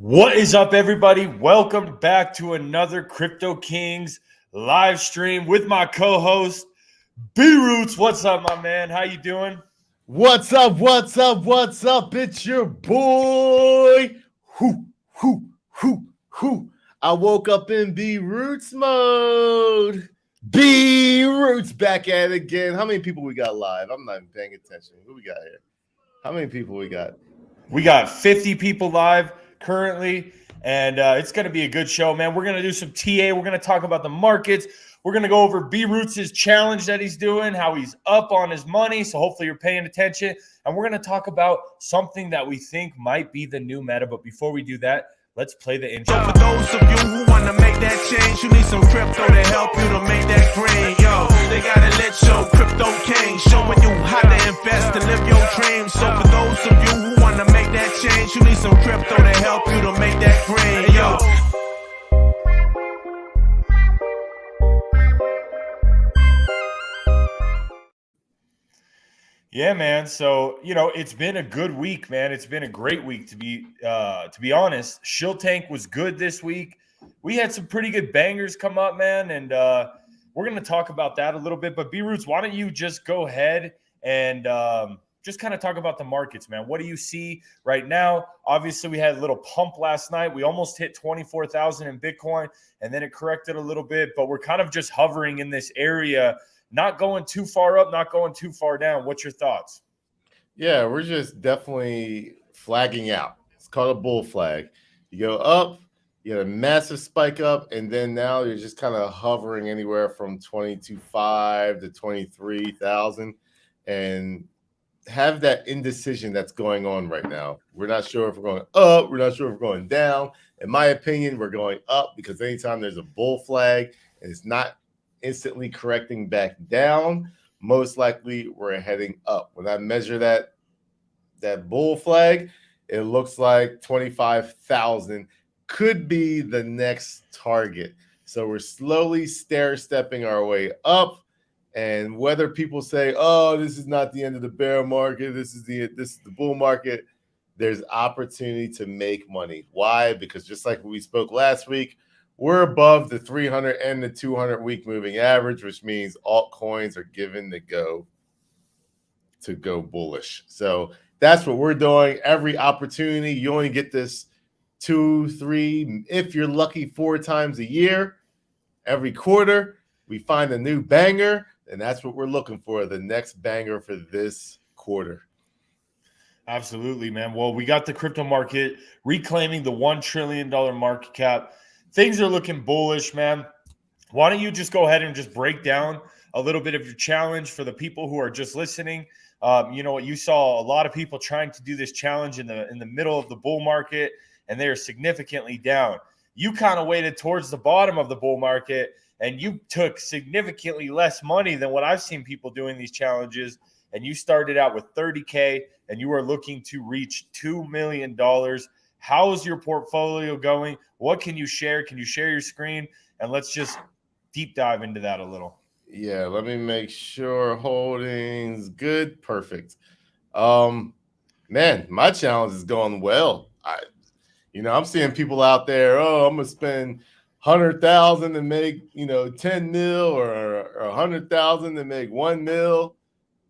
What is up, everybody? Welcome back to another Crypto Kings live stream with my co-host B Roots. What's up, my man? How you doing? What's up? What's up? What's up? It's your boy. Whoo. I woke up in B Roots mode. B Roots back at it again. How many people we got live? I'm not even paying attention. Who we got here? How many people we got? We got 50 people live currently, and it's going to be a good show, man. We're going to do some TA. We're going to talk about the markets. We're going to go over B Roots' challenge that he's doing, how he's up on his money. So hopefully you're paying attention. And we're going to talk about something that we think might be the new meta. But before we do that, let's play the intro. So for those of you who want to make that change, you need some crypto to help you to make that green. Yo, they got to let your crypto king showing you how to invest and live your dreams. So for those of you who want to make that change, you need some crypto to help you to make that green. Yo. Yeah, man. So, it's been a good week, man. It's been a great week to be honest. Shill Tank was good this week. We had some pretty good bangers come up, man, and we're going to talk about that a little bit. But B Roots, why don't you just go ahead and just kind of talk about the markets, man? What do you see right now? Obviously, we had a little pump last night. We almost hit 24,000 in Bitcoin, and then it corrected a little bit, but we're kind of just hovering in this area. Not going too far up, not going too far down. What's your thoughts? Yeah, we're just definitely flagging out. It's called a bull flag. You go up, you get a massive spike up, and then now you're just kind of hovering anywhere from 22.5 to 23,000 and have that indecision that's going on right now. We're not sure if we're going up. We're not sure if we're going down. In my opinion, we're going up because anytime there's a bull flag and it's not instantly correcting back down, most likely we're heading up. When I measure that bull flag, it looks like 25,000 could be the next target. So we're slowly stair-stepping our way up. And whether people say, "Oh, this is not the end of the bear market, this is the bull market," there's opportunity to make money. Why? Because just like we spoke last week, we're above the 300 and the 200 week moving average, which means altcoins are given to go bullish. So that's what we're doing. Every opportunity, you only get this 2, 3, if you're lucky, 4 times a year. Every quarter, we find a new banger, and that's what we're looking for, the next banger for this quarter. Absolutely, man. Well, we got the crypto market reclaiming the $1 trillion market cap. Things are looking bullish, man. Why don't you just go ahead and just break down a little bit of your challenge for the people who are just listening? You saw a lot of people trying to do this challenge in the middle of the bull market, and they are significantly down. You kind of waited towards the bottom of the bull market, and you took significantly less money than what I've seen people doing these challenges. And you started out with 30K, and you are looking to reach $2 million. How is your portfolio going? What can you share? Can you share your screen? And let's just deep dive into that a little. Yeah, let me make sure holdings good. Perfect. Man, my challenge is going well. I'm seeing people out there, I'm gonna spend 100,000 to make 10 mil or 100,000 to make 1 mil.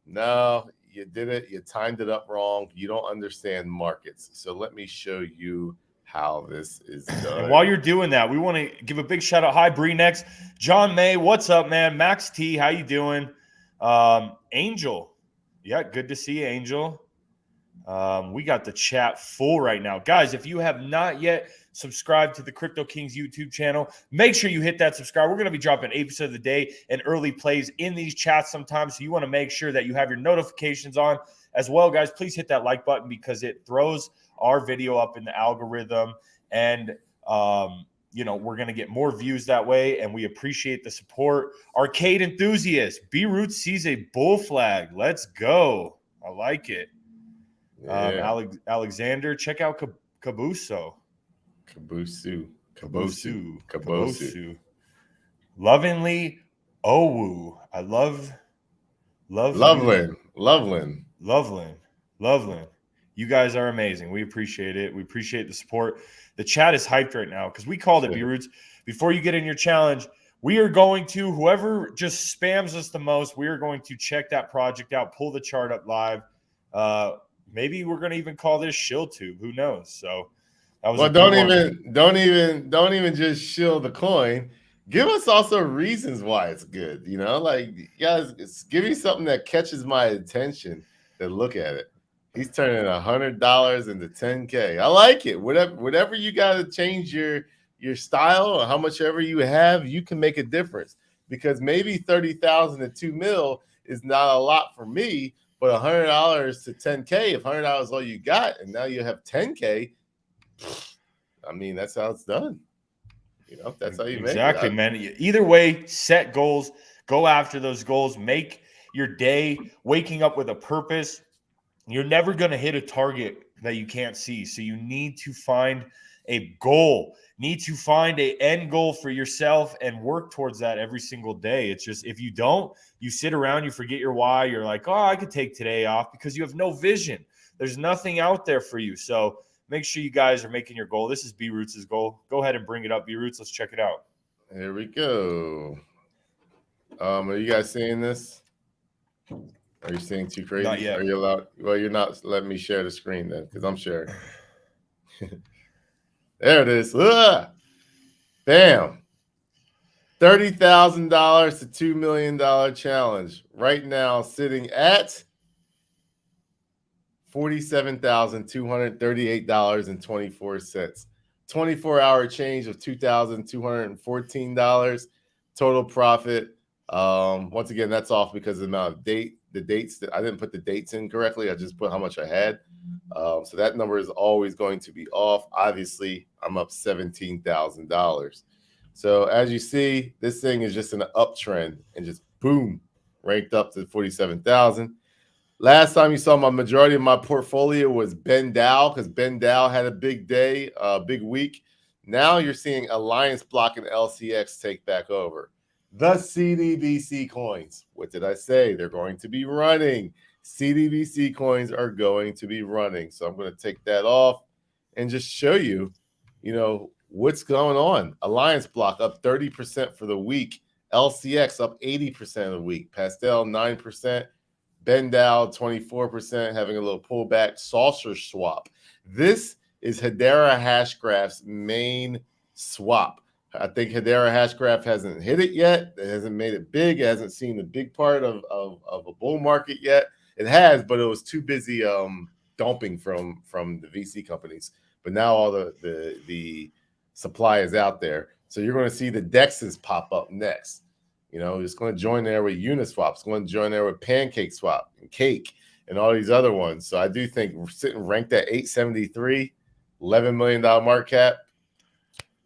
No, you did it. You timed it up wrong. You don't understand markets. So let me show you how this is done. And while you're doing that, we want to give a big shout out. Hi, Bree next. John May, what's up, man? Max T, how you doing? Angel. Yeah, good to see you, Angel. We got the chat full right now. Guys, if you have not yet subscribed to the Crypto Kings YouTube channel, make sure you hit that subscribe. We're going to be dropping episodes of the day and early plays in these chats sometimes. So you want to make sure that you have your notifications on as well, guys. Please hit that like button because it throws our video up in the algorithm. And, we're going to get more views that way. And we appreciate the support. Arcade enthusiast, B Roots sees a bull flag. Let's go. I like it. Yeah. Alexander, check out Kabusu. Lovingly Owu. I love Loveland. Loveland. You guys are amazing. We appreciate it. We appreciate the support. The chat is hyped right now because we called it, B-Roots. Before you get in your challenge, we are going to, whoever just spams us the most, we are going to check that project out, pull the chart up live. Maybe we're going to even call this ShillTube. Who knows? So that was don't even just shill the coin. Give us also reasons why it's good. You know, like, guys, give me something that catches my attention to look at it. He's turning $100 into 10K. I like it. Whatever you got to change your style or how much ever you have, you can make a difference. Because maybe 30,000 to 2 mil is not a lot for me, but $100 to 10K, if $100 is all you got, and now you have 10K, I mean, that's how it's done. You know, that's how you make it. Exactly, man. Either way, set goals, go after those goals, make your day waking up with a purpose. You're never going to hit a target that you can't see. So you need to find a goal, need to find an end goal for yourself and work towards that every single day. It's just, if you don't, you sit around, you forget your why. You're like, oh, I could take today off because you have no vision. There's nothing out there for you. So make sure you guys are making your goal. This is B-Roots' goal. Go ahead and bring it up, B-Roots. Let's check it out. Here we go. Are you guys seeing this? Are you seeing too crazy? Not yet. Are you allowed? Well, you're not letting me share the screen then, because I'm sharing. There it is. Bam. $30,000 to $2 million challenge. Right now, sitting at $47,238.24. 24-hour change of $2,214. Total profit. Once again, that's off because of the amount of the dates that I didn't put the dates in correctly. I just put how much I had. So that number is always going to be off. Obviously, I'm up $17,000. So as you see, this thing is just in an uptrend and just boom, ranked up to 47,000. Last time you saw my majority of my portfolio was Ben Dow, because Ben Dow had a big day, big week. Now you're seeing Alliance Block and LCX take back over. The CDBC coins. What did I say? They're going to be running. CDBC coins are going to be running. So I'm going to take that off and just show you, what's going on. Alliance Block up 30% for the week. LCX up 80% of the week. Pastel 9%. Ben Dow 24%, having a little pullback. Saucer swap. This is Hedera Hashgraph's main swap. I think Hedera Hashgraph hasn't hit it yet. It hasn't made it big. It hasn't seen the big part of a bull market yet. It has, but it was too busy dumping from the VC companies. But now all the supply is out there. So you're going to see the DEXs pop up next. It's going to join there with Uniswap. It's going to join there with Pancake Swap and Cake and all these other ones. So I do think we're sitting ranked at 873, $11 million market cap.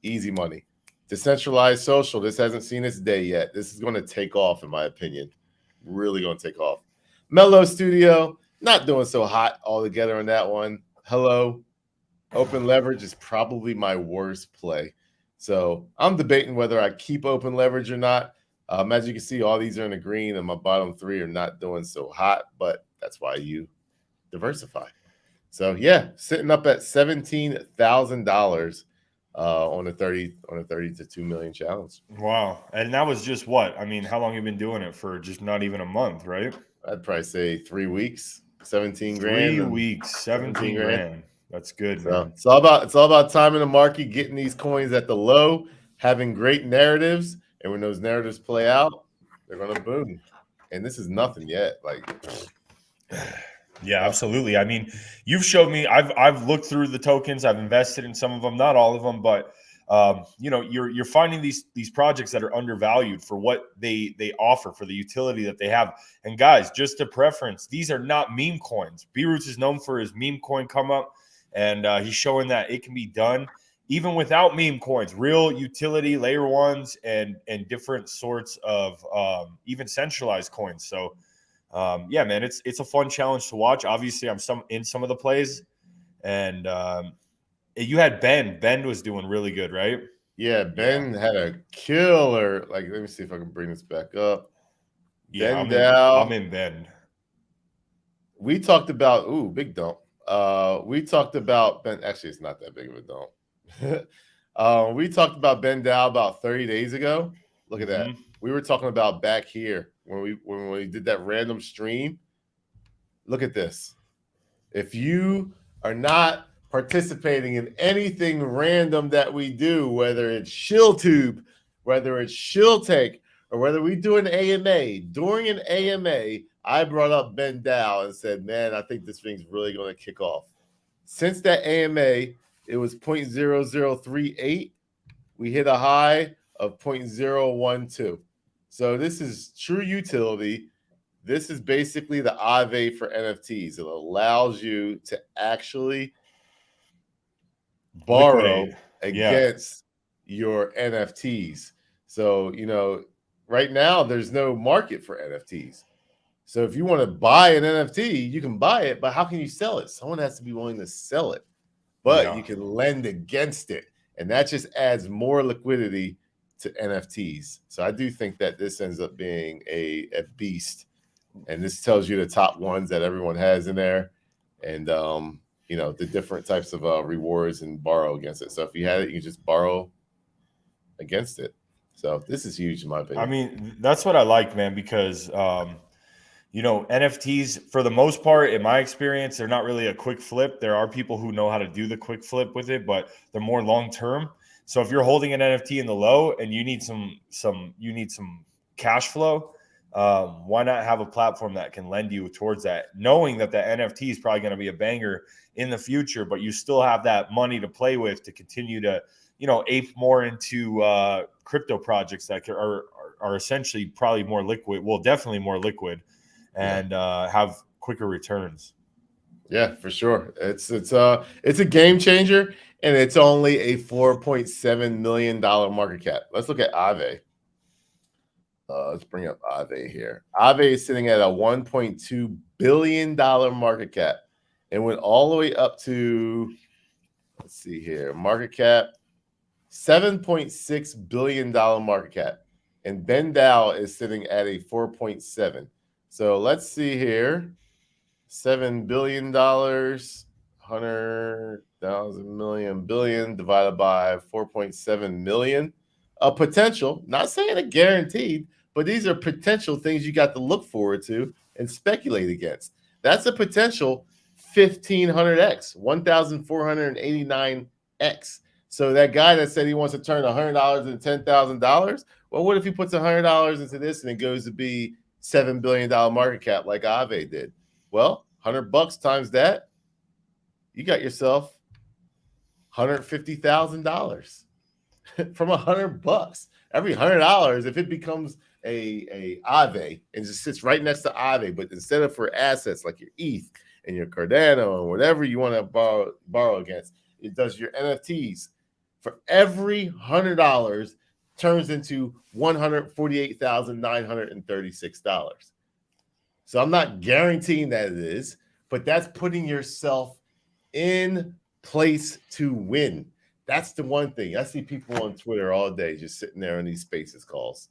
Easy money. Decentralized social. This hasn't seen its day yet. This is going to take off, in my opinion. Really going to take off. Mellow Studio, not doing so hot altogether on that one. Hello. Open leverage is probably my worst play. So I'm debating whether I keep open leverage or not. As you can see, all these are in the green, and my bottom three are not doing so hot, but that's why you diversify. So yeah, sitting up at $17,000 on a 30 to 2 million challenge. Wow. And that was just what? I mean, how long have you been doing it for? Just not even a month, right? I'd probably say 3 weeks, 17 grand. 3 weeks, 17 grand. That's good, man. It's all about timing the market, getting these coins at the low, having great narratives, and when those narratives play out, they're gonna boom. And this is nothing yet. Yeah, absolutely. I mean, you've showed me. I've looked through the tokens. I've invested in some of them, not all of them, but you're finding these projects that are undervalued for what they offer, for the utility that they have. And guys, just a preference, these are not meme coins. B-Roots is known for his meme coin come up, and he's showing that it can be done even without meme coins, real utility layer ones and different sorts of even centralized coins. So yeah, man, it's a fun challenge to watch. Obviously, I'm in some of the plays, and you had Ben was doing really good, right? Yeah, Ben had a killer. Let me see if I can bring this back up. Yeah, Ben Dow. I'm in Ben. We talked about big dump. we talked about Ben. Actually, it's not that big of a dump. We talked about Ben Dow about 30 days ago. Look at that. We were talking about back here when we did that random stream. Look at this. If you are not participating in anything random that we do, whether it's ShillTube, whether it's ShillTake, or whether we do an AMA, during an AMA, I brought up Ben Dow and said, man, I think this thing's really going to kick off. Since that AMA, it was 0.0038. We hit a high of 0.012. So this is true utility. This is basically the Aave for NFTs. It allows you to actually borrow against your NFTs. So, right now there's no market for NFTs. So if you want to buy an NFT, you can buy it, but how can you sell it? Someone has to be willing to sell it, but you can lend against it. And that just adds more liquidity to NFTs. So I do think that this ends up being a beast. And this tells you the top ones that everyone has in there, and the different types of rewards and borrow against it. So if you had it, you just borrow against it. So this is huge in my opinion. I mean, that's what I like, man, because NFTs for the most part, in my experience, they're not really a quick flip. There are people who know how to do the quick flip with it, but they're more long term. So if you're holding an NFT in the low and you need some cash flow, why not have a platform that can lend you towards that, knowing that the NFT is probably going to be a banger in the future, but you still have that money to play with to continue to, ape more into crypto projects that are essentially probably more liquid. Well, definitely more liquid, and have quicker returns. Yeah, for sure. It's a game changer, and it's only a $4.7 million market cap. Let's look at Aave. Let's bring up Aave here. Aave is sitting at a $1.2 billion market cap and went all the way up to, let's see here, market cap, $7.6 billion market cap. And Ben Dow is sitting at a 4.7. So let's see here. $7 billion, 100,000 million billion divided by 4.7 million. A potential, not saying a guaranteed, but these are potential things you got to look forward to and speculate against. That's a potential 1,500x, 1,489x. So that guy that said he wants to turn $100 into $10,000, well, what if he puts $100 into this and it goes to be $7 billion market cap like Aave did? Well, $100 times that, you got yourself $150,000 from $100. Every $100, if it becomes a Aave and just sits right next to Aave, but instead of for assets like your ETH and your Cardano and whatever you want to borrow against, it does your NFTs. For every $100 turns into $148,936. So I'm not guaranteeing that it is, but that's putting yourself in place to win. That's the one thing. I see people on Twitter all day just sitting there on these spaces calls,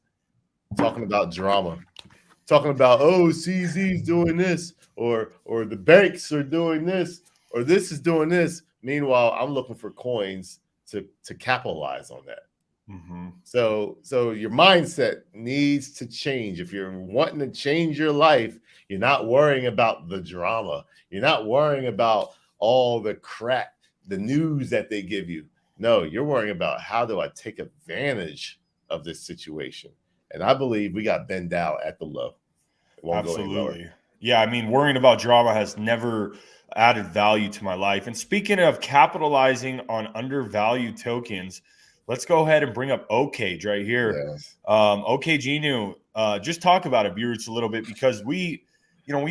talking about drama, talking about, oh, CZ's doing this, or the banks are doing this, or this is doing this. Meanwhile, I'm looking for coins to capitalize on that. Mm-hmm. So your mindset needs to change. If you're wanting to change your life, you're not worrying about the drama. You're not worrying about all the crap, the news that they give you. No, you're worrying about how do I take advantage of this situation. And I believe we got Ben Dow at the low. It won't go any lower. Absolutely. Yeah, I mean, worrying about drama has never added value to my life. And speaking of capitalizing on undervalued tokens, let's go ahead and bring up OCage right here. Yes. OKG just talk about it, Beards, a little bit, because we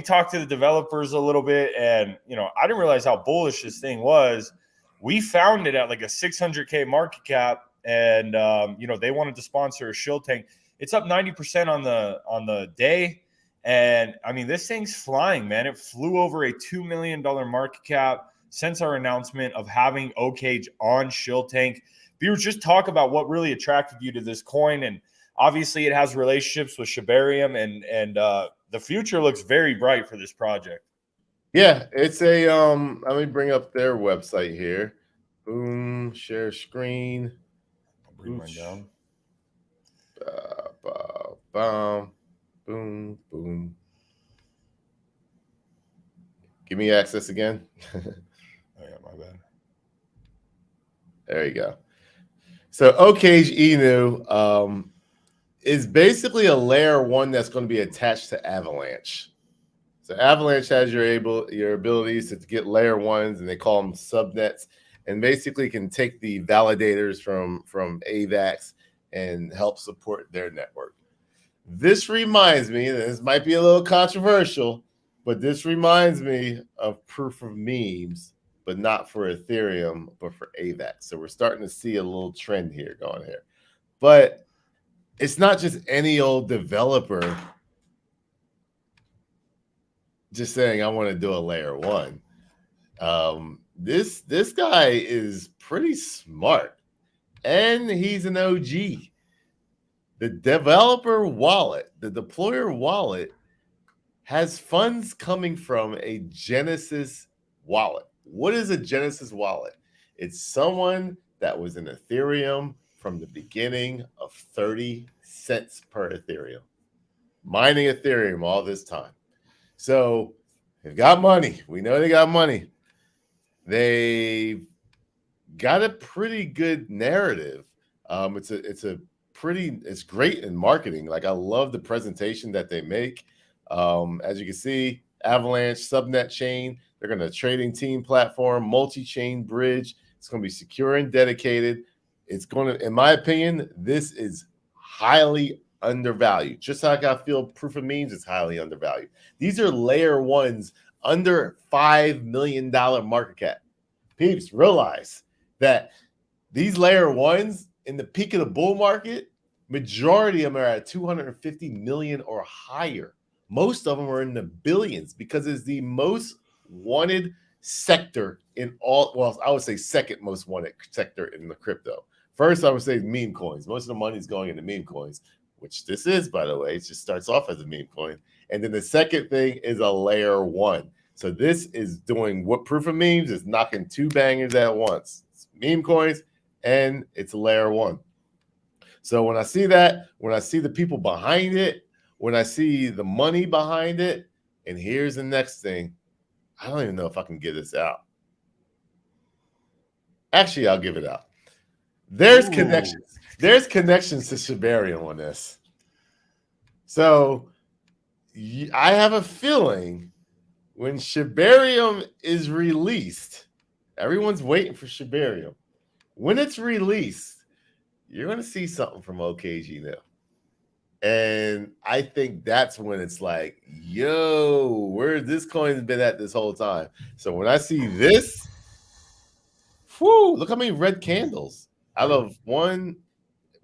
talked to the developers a little bit, and I didn't realize how bullish this thing was. We found it at like a 600K market cap, and they wanted to sponsor a shill tank. It's up 90% on the day. And I mean, this thing's flying, man. It flew over a $2 million market cap since our announcement of having OCage on shill tank. Beards, just talk about what really attracted you to this coin. And obviously it has relationships with Shibarium, and the future looks very bright for this project. Yeah, it's a let me bring up their website here. Boom, share screen. I'll bring mine down. Boom, boom, boom. Give me access again. Oh yeah, my bad. There you go. So Okage Inu is basically a layer 1 that's going to be attached to Avalanche. So Avalanche has your abilities to get layer 1s, and they call them subnets, and basically can take the validators from AVAX and help support their network. This reminds me, this might be a little controversial, but this reminds me of proof of memes, but not for Ethereum, but for AVAX. So we're starting to see a little trend here going here. But it's not just any old developer just saying I want to do a layer 1. This guy is pretty smart, and he's an OG. The developer wallet, the deployer wallet, has funds coming from a Genesis wallet. What is a Genesis wallet? It's someone that was in Ethereum from the beginning of 30 cents per Ethereum, mining Ethereum all this time. So they've got money. We know they got money. They've got a pretty good narrative. It's great in marketing. Like, I love the presentation that they make. As you can see, Avalanche subnet chain. They're going to trading team platform, multi-chain bridge. It's going to be secure and dedicated. It's going to, in my opinion, this is highly undervalued. Just like I feel proof of memes is highly undervalued. These are layer 1s under $5 million market cap. Peeps, realize that these layer 1s in the peak of the bull market, majority of them are at 250 million or higher. Most of them are in the billions because it's the most wanted sector in all. Well, I would say second most wanted sector in the crypto. First, I would say meme coins. Most of the money is going into meme coins, which this is, by the way. It just starts off as a meme coin. And then the second thing is a layer 1. So this is doing what proof of memes is knocking 2 bangers at once. It's meme coins and it's a layer 1. So when I see that, when I see the people behind it, when I see the money behind it, and here's the next thing, I don't even know if I can get this out. Actually, I'll give it out. There's connections. There's connections to Shibarium on this. So I have a feeling when Shibarium is released, everyone's waiting for Shibarium. When it's released, you're going to see something from OKG now. And I think that's when it's like, yo, where's this coin's been at this whole time? So when I see this, whoo, look how many red candles. Out of one,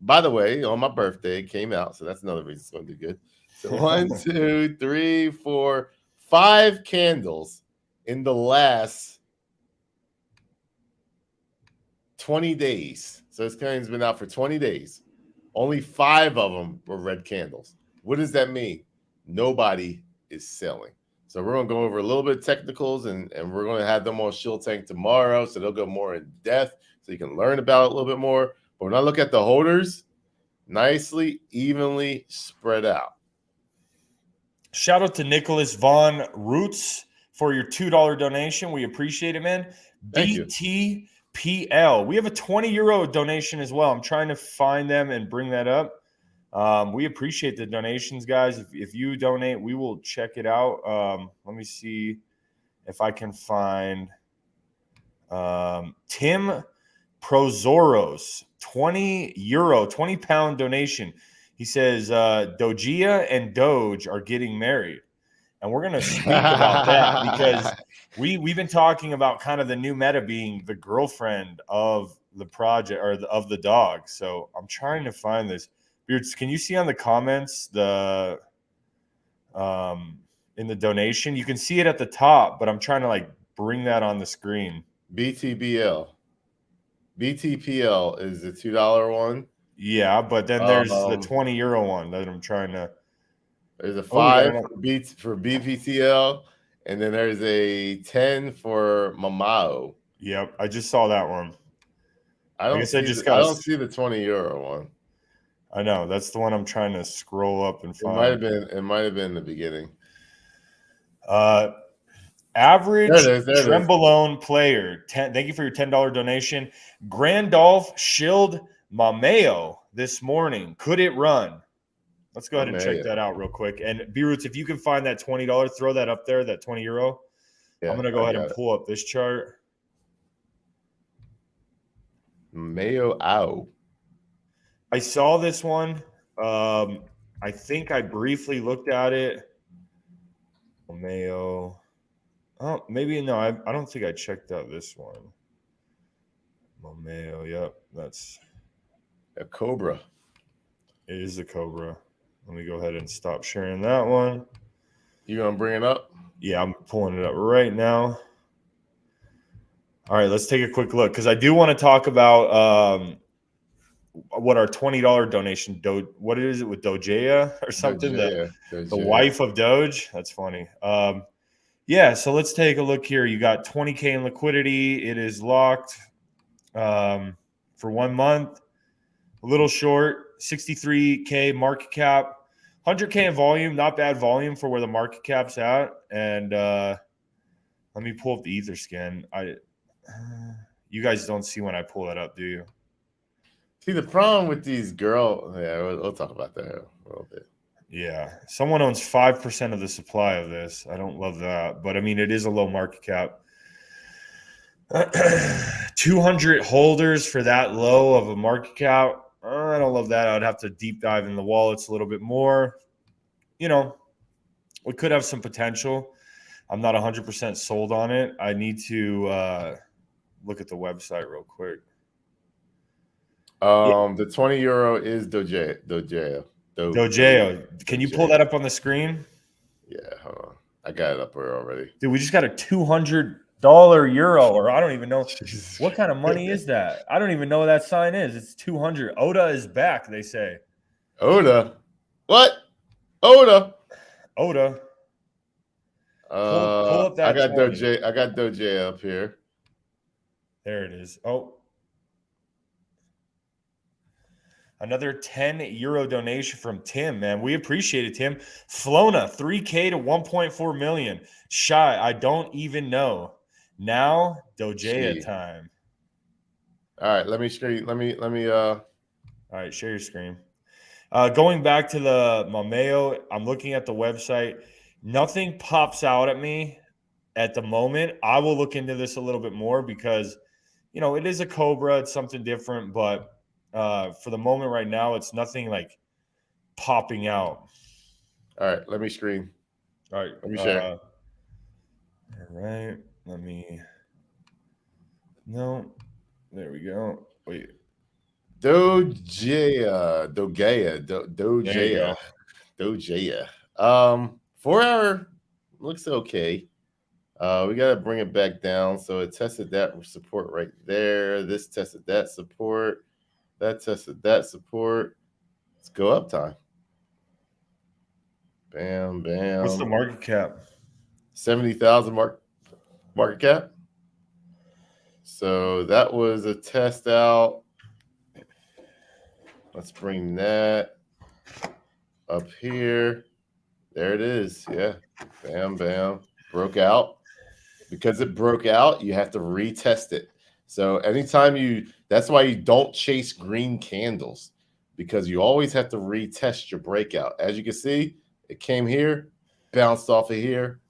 by the way, on my birthday, it came out. So that's another reason it's going to do good. So 1, 2, 3, 4, 5 candles in the last 20 days. So this coin's been out for 20 days. Only 5 of them were red candles. What does that mean? Nobody is selling. So we're going to go over a little bit of technicals, and we're going to have them on Shield Tank tomorrow, so they'll go more in depth so you can learn about it a little bit more. But when I look at the holders, nicely, evenly spread out. Shout out to Nicholas Von Roots for your $2 donation. We appreciate it, man. Thank you. BTPL. We have a €20 donation as well. I'm trying to find them and bring that up. We appreciate the donations, guys. If you donate, we will check it out. Let me see if I can find Tim Prozoros, €20, 20-pound donation. He says Dogia and Doge are getting married. And we're going to speak about that because we've been talking about kind of the new meta being the girlfriend of the project or of the dog. So I'm trying to find this. Beards, can you see on the comments the in the donation? You can see it at the top, but I'm trying to like bring that on the screen. BTPL is the $2 one. Yeah, but then there's the €20 one that I'm trying to. There's a 5 for BPTL, And then there's a 10 for Mamao. Yep, I just saw that one. I don't see the 20 euro one. I know, that's the one I'm trying to scroll up and find. It might have been the beginning. Average Trembolone player. Thank you for your $10 donation. Grandolph Shield Mameo this morning. Could it run? Let's go ahead and check that out real quick. And B-Roots, if you can find that $20, throw that up there, that 20 euro. Yeah, I'm going to go ahead and pull up this chart. Mayo Ow. I saw this one. I think I briefly looked at it. Mayo. Oh, maybe no. I don't think I checked out this one. Momeo, yep, that's a Cobra. It is a Cobra. Let me go ahead and stop sharing that one. You gonna bring it up? Yeah, I'm pulling it up right now. All right, let's take a quick look because I do want to talk about what our $20 donation. What is it with Dojea or something? Dojea. The wife of Doge. That's funny. Yeah, so let's take a look here. You got 20K in liquidity. It is locked for 1 month. A little short, 63K market cap, 100K in volume. Not bad volume for where the market cap's at. And let me pull up the Etherscan. You guys don't see when I pull that up, do you? See, the problem with these girls, yeah, we'll talk about that a little bit. Yeah, someone owns 5% of the supply of this. I don't love that, but I mean, it is a low market cap. 200 holders for that low of a market cap. I don't love that. I'd have to deep dive in the wallets a little bit more. You know, we could have some potential. I'm not 100% sold on it. I need to look at the website real quick. The 20 euro is Dojeo. Can you pull that up on the screen? Yeah, hold on. I got it up there already. Dude, we just got a $200 euro, or I don't even know. What kind of money is that? I don't even know what that sign is. It's 200. Oda is back, they say. Oda? What? Oda? Pull up that. I got Doge up here. There it is. Oh. Another 10 euro donation from Tim, man. We appreciate it, Tim. Flona, 3K to 1.4 million. Shy, I don't even know. Now, Dojea time. All right, let me screen. Let me All right, share your screen. Going back to the Mameo, I'm looking at the website. Nothing pops out at me at the moment. I will look into this a little bit more because, you know, it is a Cobra. It's something different, but for the moment right now, it's nothing like popping out. All right, let me screen. All right, let me share. All right, let me. No, there we go. Wait. Dojea. 4 hour looks okay. We got to bring it back down. So it tested that support right there. This tested that support. That tested that support. Let's go up time. Bam, bam. What's the market cap? 70,000 market cap. So that was a test out. Let's bring that up here. There it is. Yeah. Bam, bam. Broke out. Because it broke out, you have to retest it. So anytime that's why you don't chase green candles, because you always have to retest your breakout. As you can see, it came here, bounced off of here,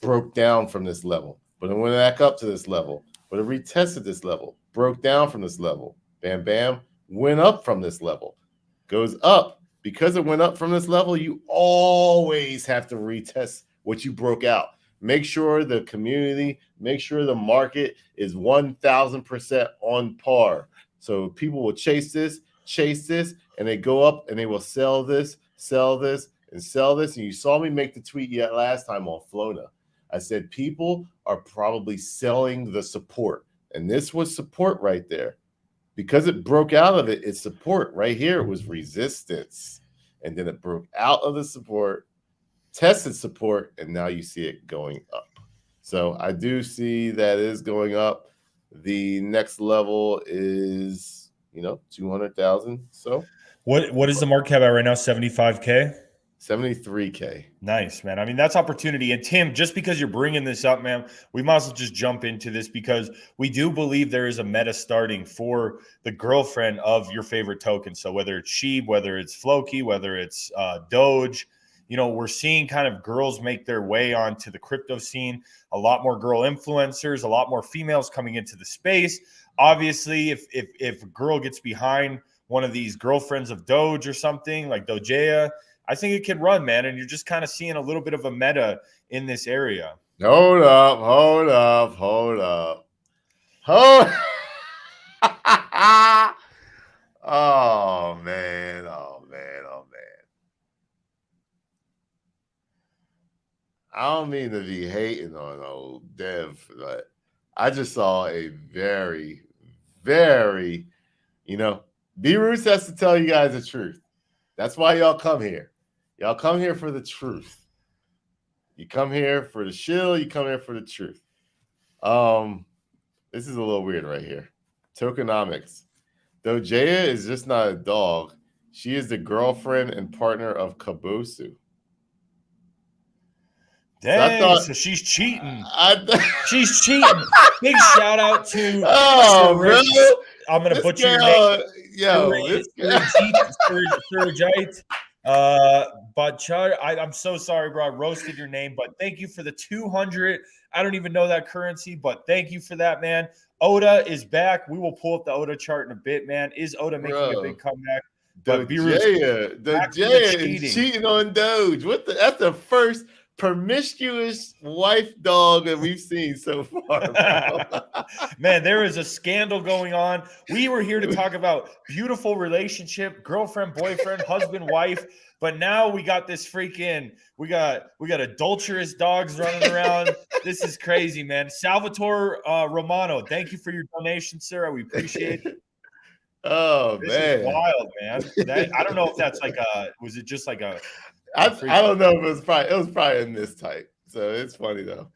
broke down from this level, but it went back up to this level, but it retested this level, broke down from this level, bam, bam, went up from this level, goes up. Because it went up from this level, you always have to retest what you broke out. Make sure the community, make sure the market is 1,000% on par. So people will chase this, and they go up and they will sell this, and sell this. And you saw me make the tweet yet last time on Flona. I said people are probably selling the support. And this was support right there. Because it broke out of it, it's support. Right here, it was resistance. And then it broke out of the support, tested support, and now you see it going up. So I do see that is going up. The next level is 200,000. So What is the market cap at right now? 75K. 73K. Nice, man. I mean, that's opportunity. And Tim, just because you're bringing this up, man, we might as well just jump into this because we do believe there is a meta starting for the girlfriend of your favorite token. So whether it's Sheeb, whether it's Floki, whether it's Doge, we're seeing kind of girls make their way onto the crypto scene. A lot more girl influencers, a lot more females coming into the space. Obviously, if a girl gets behind one of these girlfriends of Doge or something like Dojea, I think it can run, man. And you're just kind of seeing a little bit of a meta in this area. Hold up. Oh, man. I don't mean to be hating on old Dev, but I just saw a very, very, B-Roots has to tell you guys the truth. That's why y'all come here. Y'all come here for the truth. You come here for the shill. You come here for the truth. This is a little weird right here. Tokenomics. Dojea is just not a dog. She is the girlfriend and partner of Kabosu. Dang, so she's cheating. She's cheating. Big shout out to bro. I'm going to butcher your name. Surajite. Bachar, I'm so sorry, bro. I roasted your name, but thank you for the 200. I don't even know that currency, but thank you for that, man. Oda is back. We will pull up the Oda chart in a bit, man. Is Oda making a big comeback? Dojea is cheating on Doge. That's the first promiscuous wife dog that we've seen so far. Man, there is a scandal going on. We were here to talk about beautiful relationship, girlfriend, boyfriend, husband, wife, but now we got this freaking we got adulterous dogs running around. This is crazy, man. Salvatore Romano, thank you for your donation, sir. We appreciate it. Oh, this man, is wild, man. I don't know if that's like was it just like a I don't know if it was probably in this type. So it's funny though.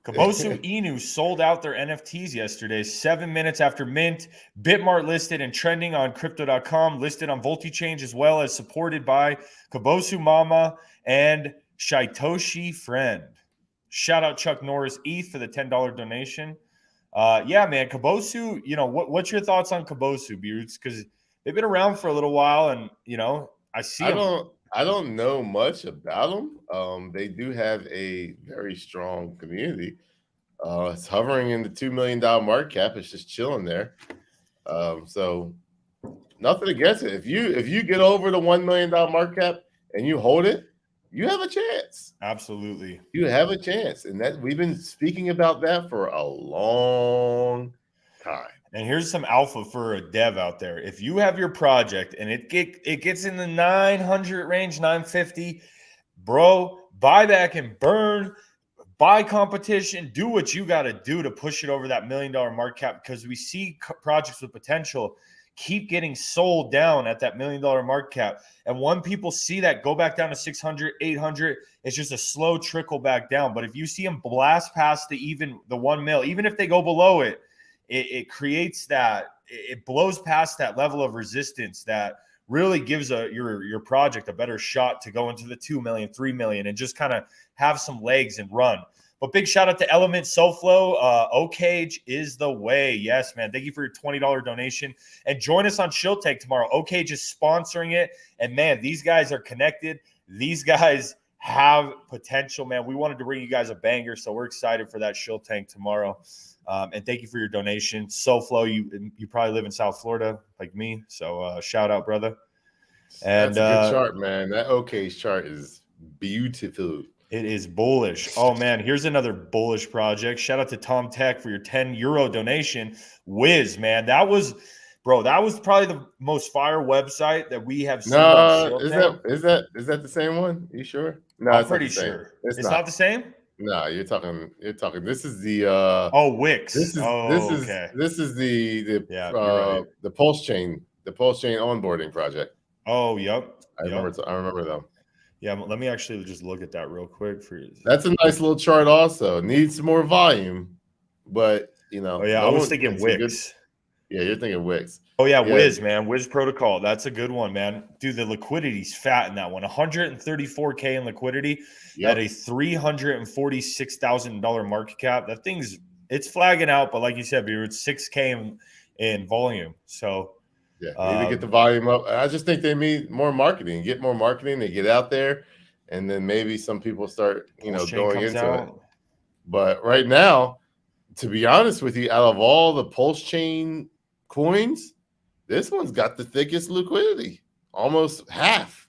Kabosu Inu sold out their NFTs yesterday, 7 minutes after mint. Bitmart listed and trending on crypto.com, listed on VoltiChange as well as supported by Kabosu Mama and Shaitoshi Friend. Shout out Chuck Norris ETH for the $10 donation. Yeah, man, Kabosu, what's your thoughts on Kabosu, Beards? Because they've been around for a little while and, I see them. I don't know much about them. They do have a very strong community. It's hovering in the $2 million market cap. It's just chilling there. So nothing against it. If you get over the $1 million market cap and you hold it, you have a chance. Absolutely. You have a chance. And that we've been speaking about that for a long time. And here's some alpha for a dev out there. If you have your project and it gets in the 900 range, 950, bro, buy back and burn, buy competition, do what you got to do to push it over that $1 million market cap because we see projects with potential keep getting sold down at that $1 million market cap. And when people see that go back down to 600, 800, it's just a slow trickle back down. But if you see them blast past the 1 mil, even if they go below it, it creates it blows past that level of resistance that really gives your project a better shot to go into the 2 million, 3 million and just kind of have some legs and run. But big shout out to Element SoFlo. Ocage is the way. Yes, man. Thank you for your $20 donation. And join us on Shiltech tomorrow. Ocage is sponsoring it. And man, these guys are connected. These guys have potential, man. We wanted to bring you guys a banger, so we're excited for that Shiltech tomorrow. And thank you for your donation. SoFlo, you probably live in South Florida like me. So shout out, brother. And that's a good chart, man. That Ocage chart is beautiful. It is bullish. Oh, man, here's another bullish project. Shout out to Tom Tech for your €10 donation. Wiz, man. That was probably the most fire website that we have seen. No, is that the same one? You sure? No, I'm pretty sure. It's not the same? No, you're talking. This is the Wix. This is okay. This is the right. the Pulse Chain onboarding project. Oh, yep. I remember them. Yeah, let me actually just look at that real quick for you. That's a nice little chart. Also needs some more volume, but Oh yeah, I was thinking Wix. Yeah, you're thinking Wix. Oh yeah, Yeah. Wiz, man, Wiz Protocol. That's a good one, man. Dude, the liquidity's fat in that one. 134K in liquidity at a $346,000 market cap. That it's flagging out, but like you said, it's 6K in volume. So yeah, need to get the volume up. I just think they need more marketing. Get more marketing. They get out there, and then maybe some people start, going into it. But right now, to be honest with you, out of all the Pulse Chain coins, this one's got the thickest liquidity, almost half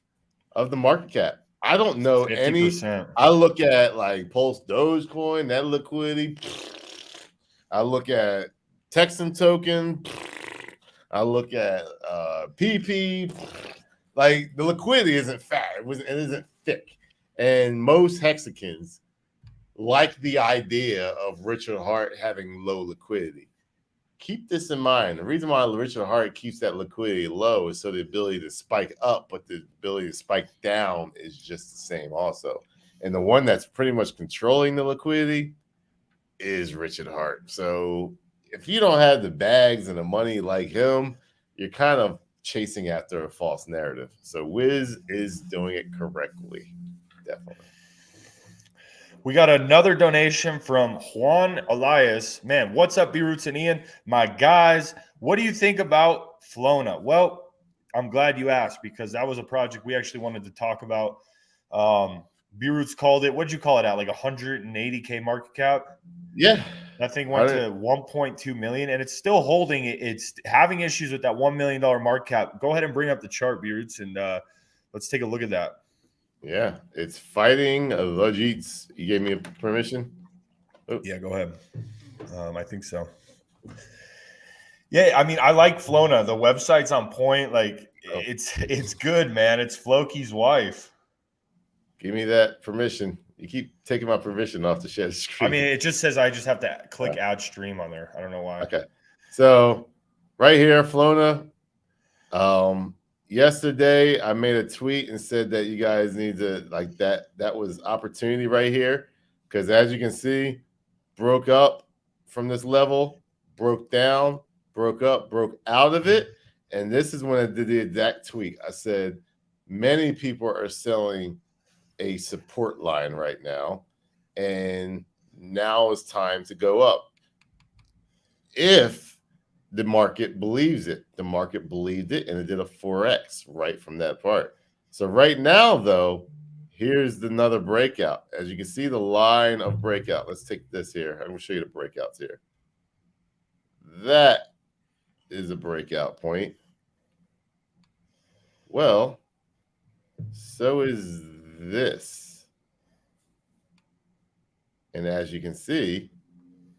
of the market cap. I don't know 50%. any. I look at like Pulse Dogecoin, that liquidity. I look at Texan token. I look at PP. Like the liquidity isn't fat. It isn't thick. And most hexagons like the idea of Richard Hart having low liquidity. Keep this in mind. The reason why Richard Hart keeps that liquidity low is so the ability to spike up, but the ability to spike down is just the same also. And the one that's pretty much controlling the liquidity is Richard Hart. So if you don't have the bags and the money like him, you're kind of chasing after a false narrative. So Wiz is doing it correctly. Definitely. We got another donation from Juan Elias. Man, what's up, B-Roots and Ian? My guys, what do you think about Flona? Well, I'm glad you asked because that was a project we actually wanted to talk about. B-Roots called it, what'd you call it at? Like 180K market cap? Yeah. That thing went to 1.2 million and it's still holding it. It's having issues with that $1 million market cap. Go ahead and bring up the chart, B-Roots, and let's take a look at that. Yeah, it's fighting Logits. You gave me permission? Oops. Yeah, go ahead. I think so. Yeah, I mean, I like Flona. The website's on point. Like, it's good, man. It's Floki's wife. Give me that permission. You keep taking my permission off the share screen. I mean, it just says I just have to click add stream on there. I don't know why. Okay. So right here, Flona. Yesterday, I made a tweet and said that you guys need to like that. That was opportunity right here. Because as you can see, broke up from this level, broke down, broke up, broke out of it. And this is when I did the exact tweet. I said, many people are selling a support line right now. And now it's time to go up. If the market believes it. The market believed it, and it did a 4X right from that part. So right now, though, here's another breakout. As you can see, the line of breakout. Let's take this here. I'm going to show you the breakouts here. That is a breakout point. Well, so is this. And as you can see,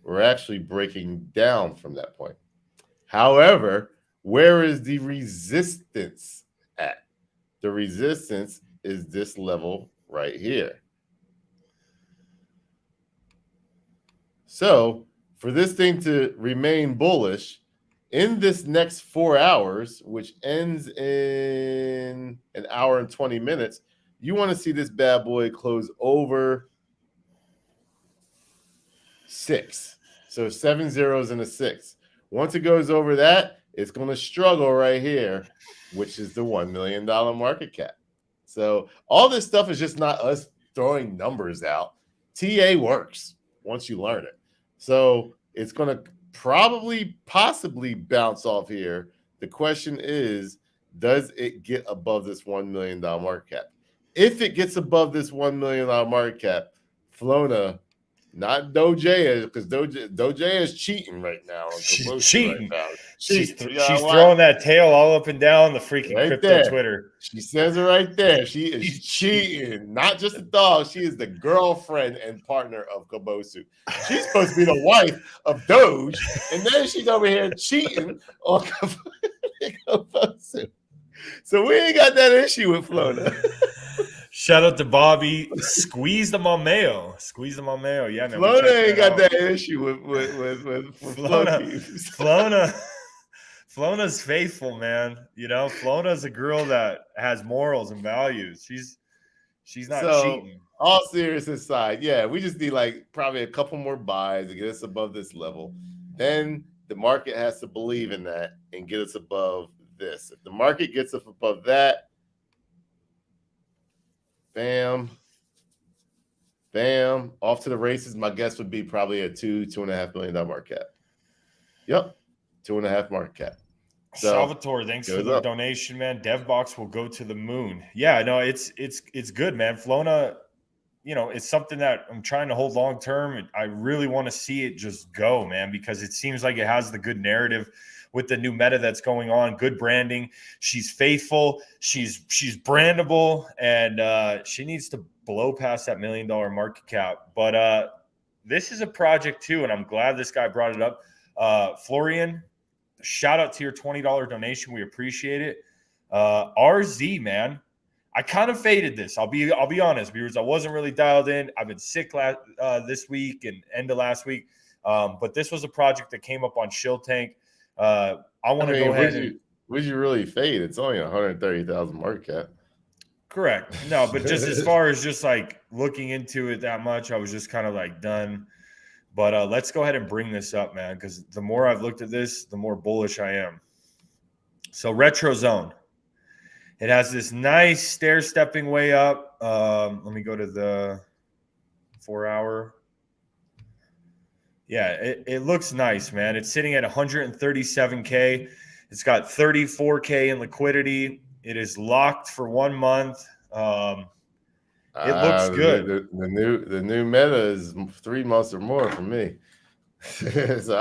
we're actually breaking down from that point. However, where is the resistance at? The resistance is this level right here. So for this thing to remain bullish in this next 4 hours, which ends in an hour and 20 minutes, you want to see this bad boy close over 6. So 7 zeros and a 6. Once it goes over that, it's going to struggle right here, which is the $1 million market cap. So all this stuff is just not us throwing numbers out. TA works once you learn it. So it's going to possibly bounce off here. The question is, does it get above this $1 million market cap? If it gets above this $1 million market cap, Flona, not Doge, because Doge is cheating right now. She's cheating. Right now. She's throwing that tail all up and down the freaking right crypto there. Twitter. She says it right there. She is cheating. Not just a dog. She is the girlfriend and partner of Kobosu. She's supposed to be the wife of Doge, and then she's over here cheating on Kobosu. So we ain't got that issue with Flona. Shout out to Bobby. Squeeze the Mameo. Squeeze the Mameo. Yeah, man. Flona ain't got that issue with Flona. Flona's faithful, man. You know, Flona's a girl that has morals and values. She's not So, cheating. all seriousness aside, yeah, we just need like probably a couple more buys to get us above this level. Then the market has to believe in that and get us above this. If the market gets us above that, bam, bam, off to the races. My guess would be probably a $2.5 million market cap. Yep, 2.5 market cap. So, Salvatore, thanks for the donation, man. DevBox will go to the moon. Yeah, no, it's good, man. Flona, it's something that I'm trying to hold long term. I really want to see it just go, man, because it seems like it has the good narrative with the new meta that's going on. Good branding. She's faithful. She's brandable, and she needs to blow past that $1 million market cap. But this is a project too, and I'm glad this guy brought it up. Florian, shout out to your $20 donation. We appreciate it. RZ, man, I kind of faded this. I'll be honest, viewers. I wasn't really dialed in. I've been sick this week and end of last week. But this was a project that came up on Shill Tank. I want to go ahead. Would you really fade? It's only 130,000 market cap. Correct. No, but just as far as just like looking into it that much, I was just kind of like done. But let's go ahead and bring this up, man, because the more I've looked at this, the more bullish I am. So Retro Zone. It has this nice stair-stepping way up. Let me go to the 4-hour. Yeah, it looks nice, man. It's sitting at 137K. It's got 34K in liquidity. It is locked for 1 month. It looks good. The new meta is 3 months or more for me. So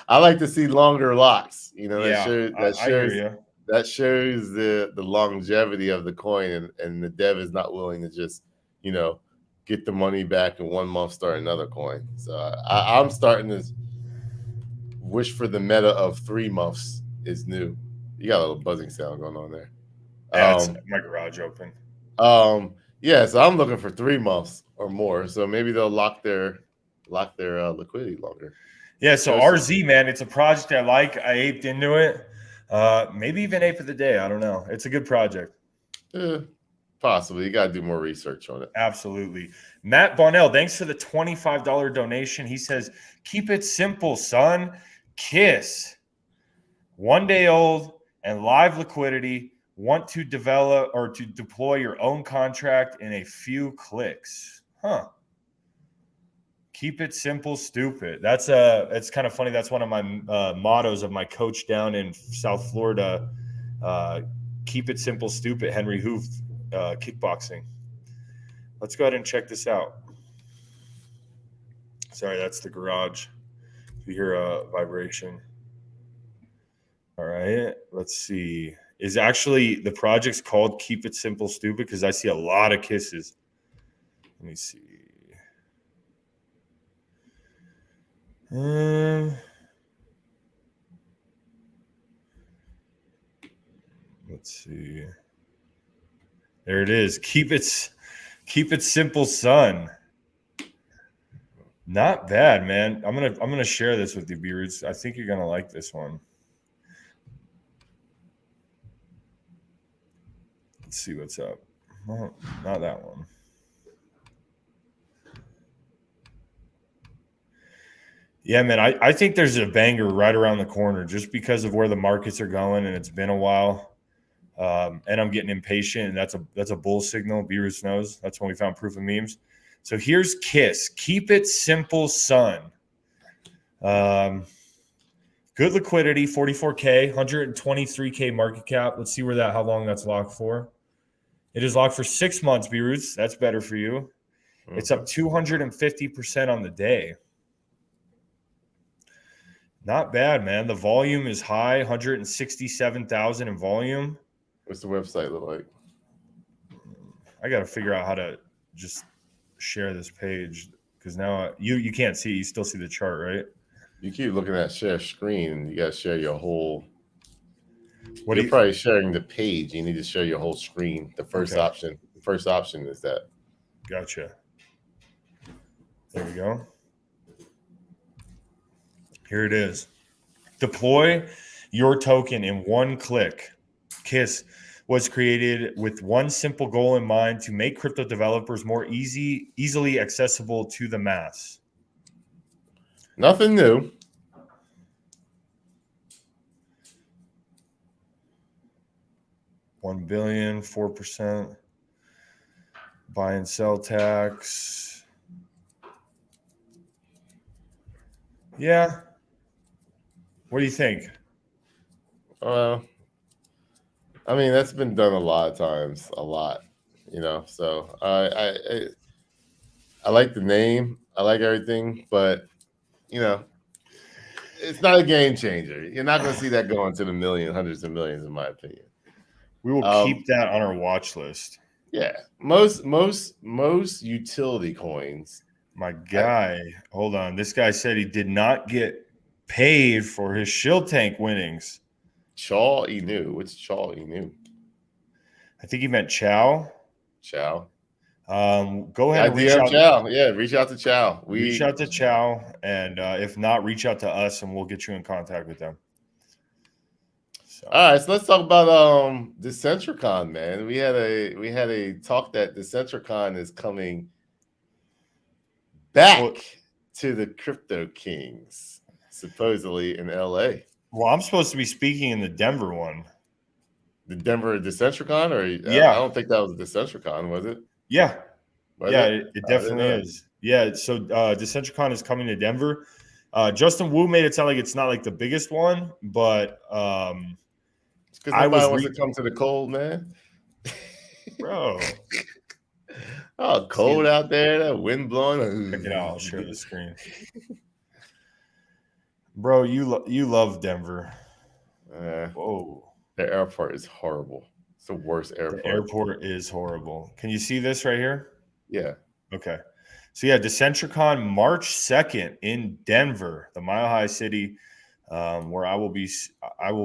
I like to see longer locks. That shows the longevity of the coin, and the dev is not willing to just get the money back in 1 month, start another coin. So I'm starting to wish for the meta of 3 months is new. You got a little buzzing sound going on there. Yeah, it's my garage open. Yeah, so I'm looking for 3 months or more. So maybe they'll lock their liquidity longer. Yeah, so RZ, man, it's a project I like. I aped into it. Maybe even ape of the day. I don't know. It's a good project. Possibly. You got to do more research on it. Absolutely. Matt Bonnell, thanks for the $25 donation. He says, keep it simple, son. KISS. 1 day old and live liquidity. Want to develop or to deploy your own contract in a few clicks. Huh. Keep it simple, stupid. It's kind of funny. That's one of my mottos of my coach down in South Florida. Keep it simple, stupid. Henry Hoof, kickboxing. Let's go ahead and check this out. Sorry, that's the garage. If you hear a vibration. All right, let's see. Is actually the project's called Keep It Simple, Stupid? Because I see a lot of kisses. Let me see. Let's see. There it is. Keep it simple, son. Not bad, man. I'm gonna share this with you, viewers. I think you're gonna like this one. Let's see what's up. Well, not that one. Yeah, man, I think there's a banger right around the corner just because of where the markets are going, and it's been a while. And I'm getting impatient, and that's a bull signal. Beerus knows. That's when we found proof of memes. So here's KISS. Keep it simple, son. Good liquidity, 44K, 123K market cap. Let's see how long that's locked for. It is locked for 6 months, Beerus. That's better for you. Mm-hmm. It's up 250% on the day. Not bad, man. The volume is high, 167,000 in volume. What's the website look like? I got to figure out how to just share this page because now you can't see. You still see the chart, right? You keep looking at share screen, and you got to share your whole. You're probably sharing the page. You need to share your whole screen. The first option. The first option is that. Gotcha. There we go. Here it is. Deploy your token in 1 click. KISS was created with one simple goal in mind: to make crypto developers more easily accessible to the mass. Nothing new. $1 billion, 4% buy and sell tax. Yeah. What do you think? I mean, that's been done a lot of times, So I like the name, I like everything, but it's not a game changer. You're not going to see that go into the hundreds of millions, in my opinion. We will keep that on our watch list. Yeah, most utility coins. My guy, hold on. This guy said he did not get paid for his shield tank winnings. Chaw Inu. What's Chaw Inu? I think he meant Chow. Chow. Go ahead and reach out. Chow. Yeah, reach out to Chow. Reach out to Chow, and if not, reach out to us, and we'll get you in contact with them. So. All right, so let's talk about Decentricon, man. We had a talk that Decentricon is coming back to the Cryptokings, supposedly in LA. Well, I'm supposed to be speaking in the Denver one. The Denver Decentricon, or yeah, I don't think that was a Decentricon, was it? Yeah, it definitely is. Yeah, so Decentricon is coming to Denver. Justin Wu made it sound like it's not like the biggest one, but it's because nobody wants to come to the cold, man. Bro. Oh, cold out there, that wind blowing. Check it out. I'll share the screen. Bro, you love Denver. Whoa. The airport is horrible. It's the worst airport. The airport is horrible. Can you see this right here? Yeah. Okay. So yeah, Decentricon March 2nd in Denver, the Mile High City, where I will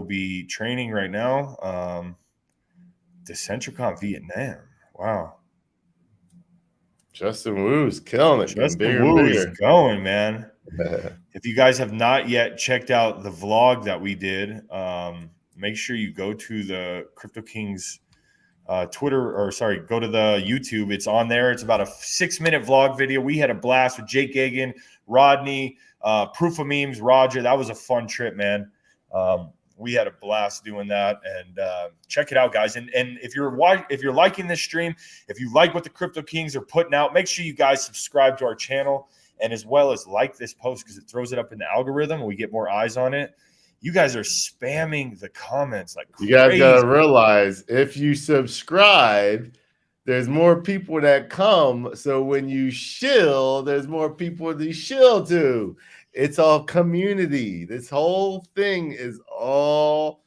be training right now. Decentricon Vietnam. Wow. Justin Wu's killing it. Justin Wu is going, man. If you guys have not yet checked out the vlog that we did, make sure you go to the Cryptokings go to the YouTube. It's on there. It's about a 6-minute vlog video. We had a blast with Jake Gagan, Rodney, Proof of Memes, Roger. That was a fun trip, man. We had a blast doing that, and check it out, guys. And if you're liking this stream, if you like what the Cryptokings are putting out, make sure you guys subscribe to our channel, and as well as like this post, because it throws it up in the algorithm and we get more eyes on it. You guys are spamming the comments like crazy. You guys gotta realize, if you subscribe, there's more people that come. So when you shill, there's more people to shill to. It's all community. This whole thing is all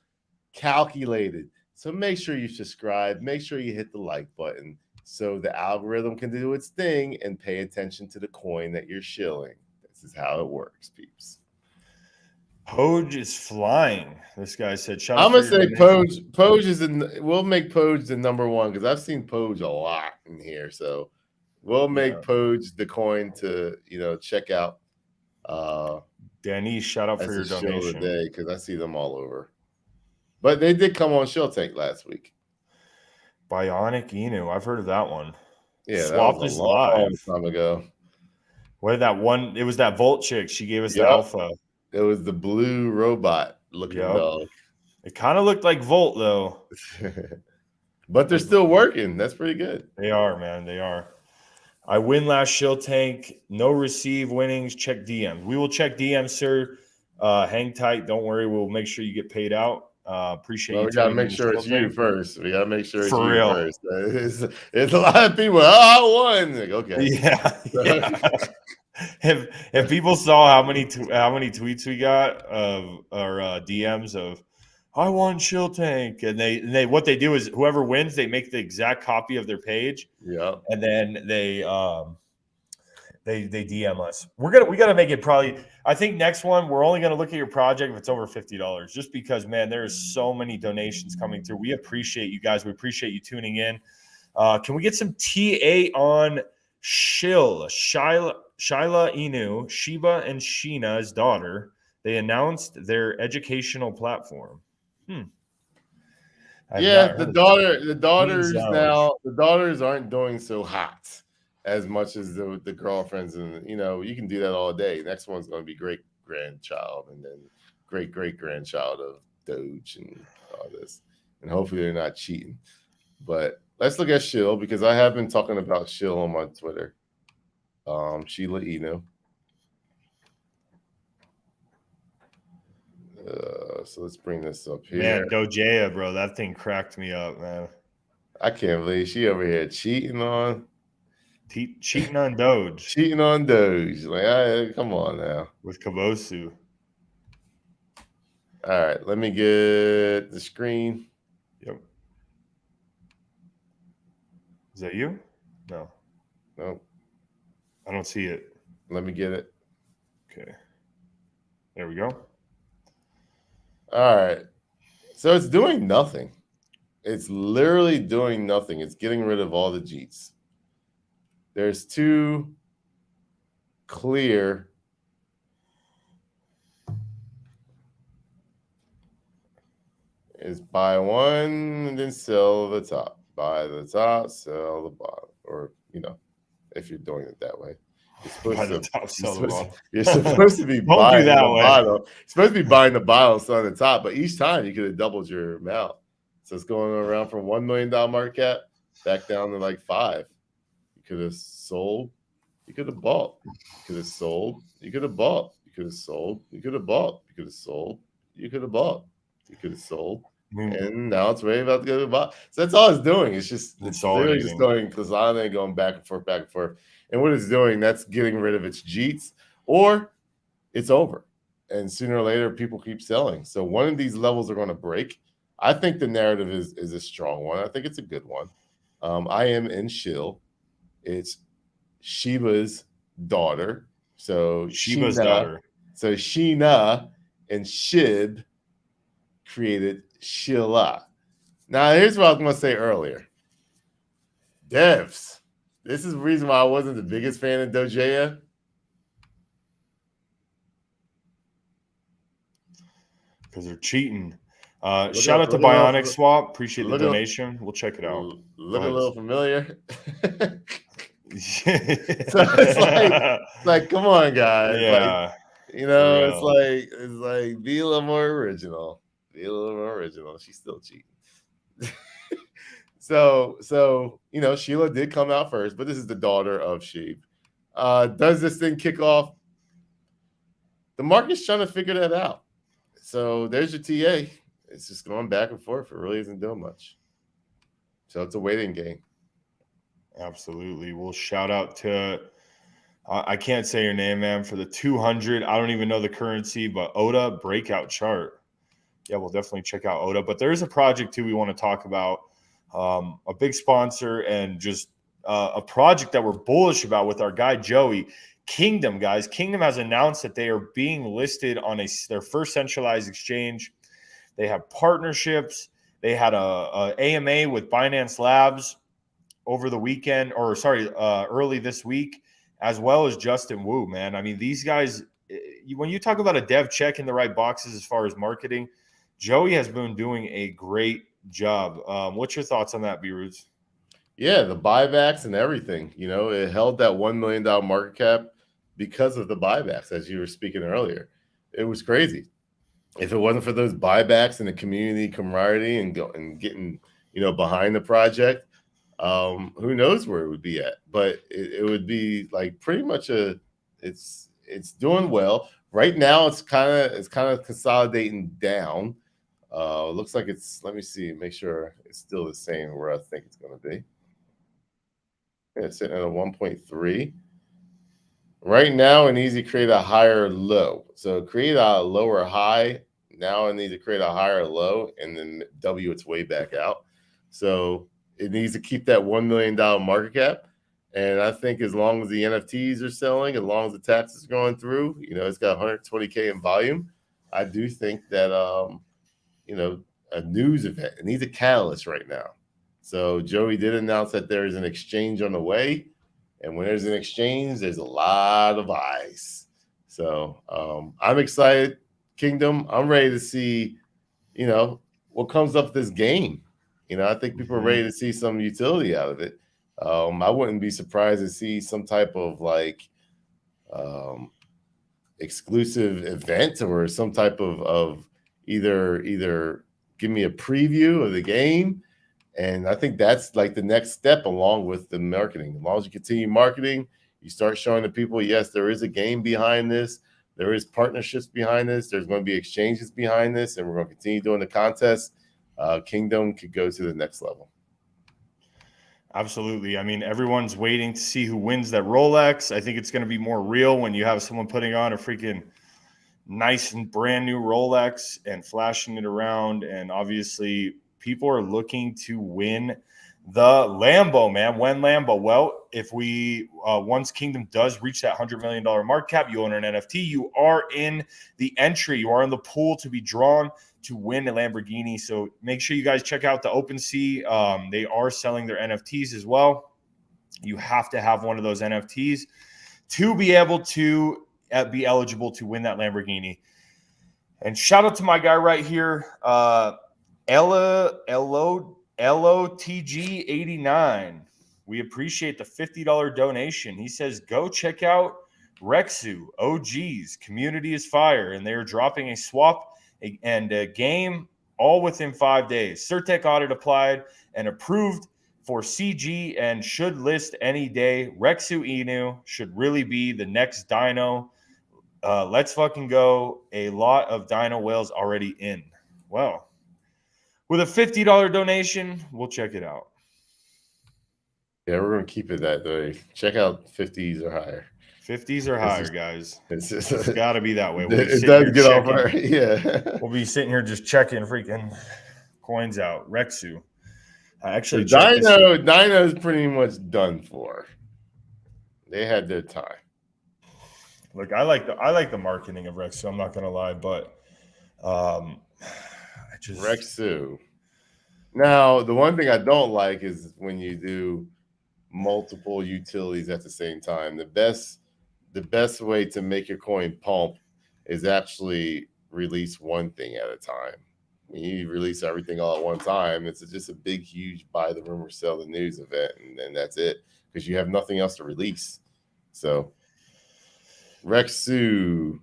calculated. So make sure you subscribe. Make sure you hit the like button so the algorithm can do its thing and pay attention to the coin that you're shilling. This is how it works, peeps. Poge is flying. This guy said, I'm gonna say Poge is we'll make Poge the #1 because I've seen Poge a lot in here. So we'll make Poge the coin to check out. Danny, shout out for your donation today because I see them all over. But they did come on Shield Tank last week. Bionic Inu, I've heard of that one. Yeah, Swap is live. Time ago. What did that one? It was that Volt chick. She gave us the alpha. It was the blue robot looking dog. It kind of looked like Volt though. But they're still working. That's pretty good. They are, man. They are. I win last Shield Tank. No receive winnings. Check DMs. We will check DMs, sir. Hang tight. Don't worry. We'll make sure you get paid out. Appreciate you. We got to make sure it's you first. We got to make sure it's for you real. First. It's a lot of people. Oh, I won. Like, okay. Yeah. If people saw how many tweets we got of our DMs of I won Shield Tank, and they what they do is whoever wins, they make the exact copy of their page. Yeah. And then they DM us. We gotta make it probably. I think next one we're only gonna look at your project if it's over $50, just because, man, there is so many donations coming through. We appreciate you guys. We appreciate you tuning in. Can we get some TA on Shyla Inu, Shiba and Sheena's daughter? They announced their educational platform. I've Yeah, not heard of that. the Means daughters knowledge. now, the daughters aren't doing so hot as much as the girlfriends, and you can do that all day. Next one's going to be great grandchild, and then great grandchild of Doge and all this, and hopefully they're not cheating. But let's look at Shill because I have been talking about Shill on my Twitter. Sheila Eno. So let's bring this up here. Man, Dojea, bro, that thing cracked me up, man. I can't believe she over here cheating on Doge. Cheating on Doge. Like, come on now. With Kabosu. All right, let me get the screen. Yep. Is that you? No. No. I don't see it. Let me get it. Okay. There we go. All right. So it's doing nothing. It's literally doing nothing. It's getting rid of all the Jeets. There's two clear is buy one and then sell the top. Buy the top, sell the bottom. Or, if you're doing it that way. You're supposed to be buying the bottom. You're supposed to be buying the bottom, selling the top, but each time you could have doubled your amount. So it's going around from $1 million market cap back down to like 5. You could have sold. You could have bought. You could have sold. You could have bought. You could have sold. You could have bought. You could have sold. You could have bought. You could have sold. And now it's ready about to go to the bottom. So that's all it's doing. It's literally just going Kazana going back and forth, back and forth. And what it's doing, that's getting rid of its Jeets, or it's over. And sooner or later, people keep selling. So one of these levels are going to break. I think the narrative is a strong one. I think it's a good one. I am in Shill. It's Shiba's daughter. So Sheena and Shib created Shilla. Now, here's what I was going to say earlier. Devs. This is the reason why I wasn't the biggest fan of Dojea. Because they're cheating. Shout out to Bionic Swap. Appreciate the donation. We'll check it out. Look a little familiar. So it's like, come on, guys. Yeah. It's like be a little more original. Be a little more original. She's still cheating. So Sheila did come out first, but this is the daughter of Sheep. Does this thing kick off? The market's trying to figure that out. So there's your TA. It's just going back and forth. It really isn't doing much. So it's a waiting game. Absolutely. Well, shout out to I can't say your name, man, for the 200. I don't even know the currency, but Oda breakout chart. Yeah, we'll definitely check out Oda. But there is a project too we want to talk about. A big sponsor and just a project that we're bullish about with our guy Joey. Kingdom, guys. Kingdom has announced that they are being listed on their first centralized exchange. They have partnerships. They had a AMA with Binance Labs over the weekend, early this week, as well as Justin Wu, man. I mean, these guys, when you talk about a dev check in the right boxes as far as marketing, Joey has been doing a great job. What's your thoughts on that, B-Roots? Yeah, the buybacks and everything. It held that $1 million market cap because of the buybacks, as you were speaking earlier. It was crazy. If it wasn't for those buybacks and the community camaraderie and getting behind the project, who knows where it would be at? But it would be like pretty much it's doing well right now. It's kind of consolidating down. Looks like let me see, make sure it's still the same where I think it's going to be. Yeah, it's sitting at a 1.3. Right now, it needs to create a higher low. So create a lower high. Now it needs to create a higher low and then W its way back out. So it needs to keep that $1 million market cap. And I think as long as the NFTs are selling, as long as the taxes are going through, it's got 120K in volume. I do think that, a news event, it needs a catalyst right now. So Joey did announce that there is an exchange on the way. And when there's an exchange, there's a lot of eyes. So I'm excited. Kingdom, I'm ready to see, what comes up this game. I think people are ready to see some utility out of it. I wouldn't be surprised to see some type of exclusive event or some type of either give me a preview of the game. And I think that's like the next step along with the marketing. As long as you continue marketing, you start showing the people, yes, there is a game behind this. There is partnerships behind this. There's going to be exchanges behind this. And we're going to continue doing the contest. Kingdom could go to the next level. Absolutely. I mean, everyone's waiting to see who wins that Rolex. I think it's going to be more real when you have someone putting on a freaking nice and brand new Rolex and flashing it around. And obviously, people are looking to win the Lambo, man. When Lambo? Well, if we once Kingdom does reach that $100 million market cap, you own an NFT, you are in the entry, you are in the pool to be drawn to win a Lamborghini. So make sure you guys check out the OpenSea. They are selling their NFTs as well. You have to have one of those NFTs to be able to be eligible to win that Lamborghini. And shout out to my guy right here, LOTG89. We appreciate the $50 donation. He says, go check out Rexu, OGs. Community is fire. And they are dropping a swap and a game all within 5 days. Certec audit applied and approved for CG and should list any day. Rexu Inu should really be the next Dino. Let's fucking go. A lot of Dino whales already in. Well, with a $50 donation, we'll check it out. Yeah, we're going to keep it that way. Check out 50s or higher. 50s or higher, guys. It's got to be that way. It does get off our, We'll be sitting here just checking freaking coins out. Rexu. Actually, Dino is pretty much done for. They had their time. Look, I like the marketing of Rexu. I'm not going to lie, but Rexu. Now, the one thing I don't like is when you do multiple utilities at the same time. The best way to make your coin pump is actually release one thing at a time. When you release everything all at one time, it's just a big, huge buy the rumor, sell the news event, and then that's it because you have nothing else to release. So, Rexu,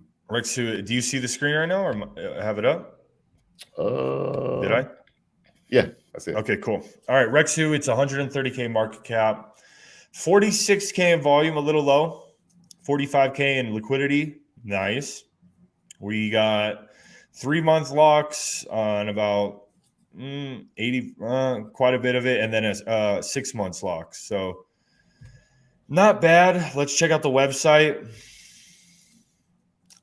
do you see the screen right now or have it up? Did I? Yeah, that's it. Okay, cool. All right, Rexu, it's 130K market cap, 46K in volume, a little low, 45K in liquidity, nice. We got 3-month locks on about 80, quite a bit of it, and then a 6 months locks. So not bad. Let's check out the website.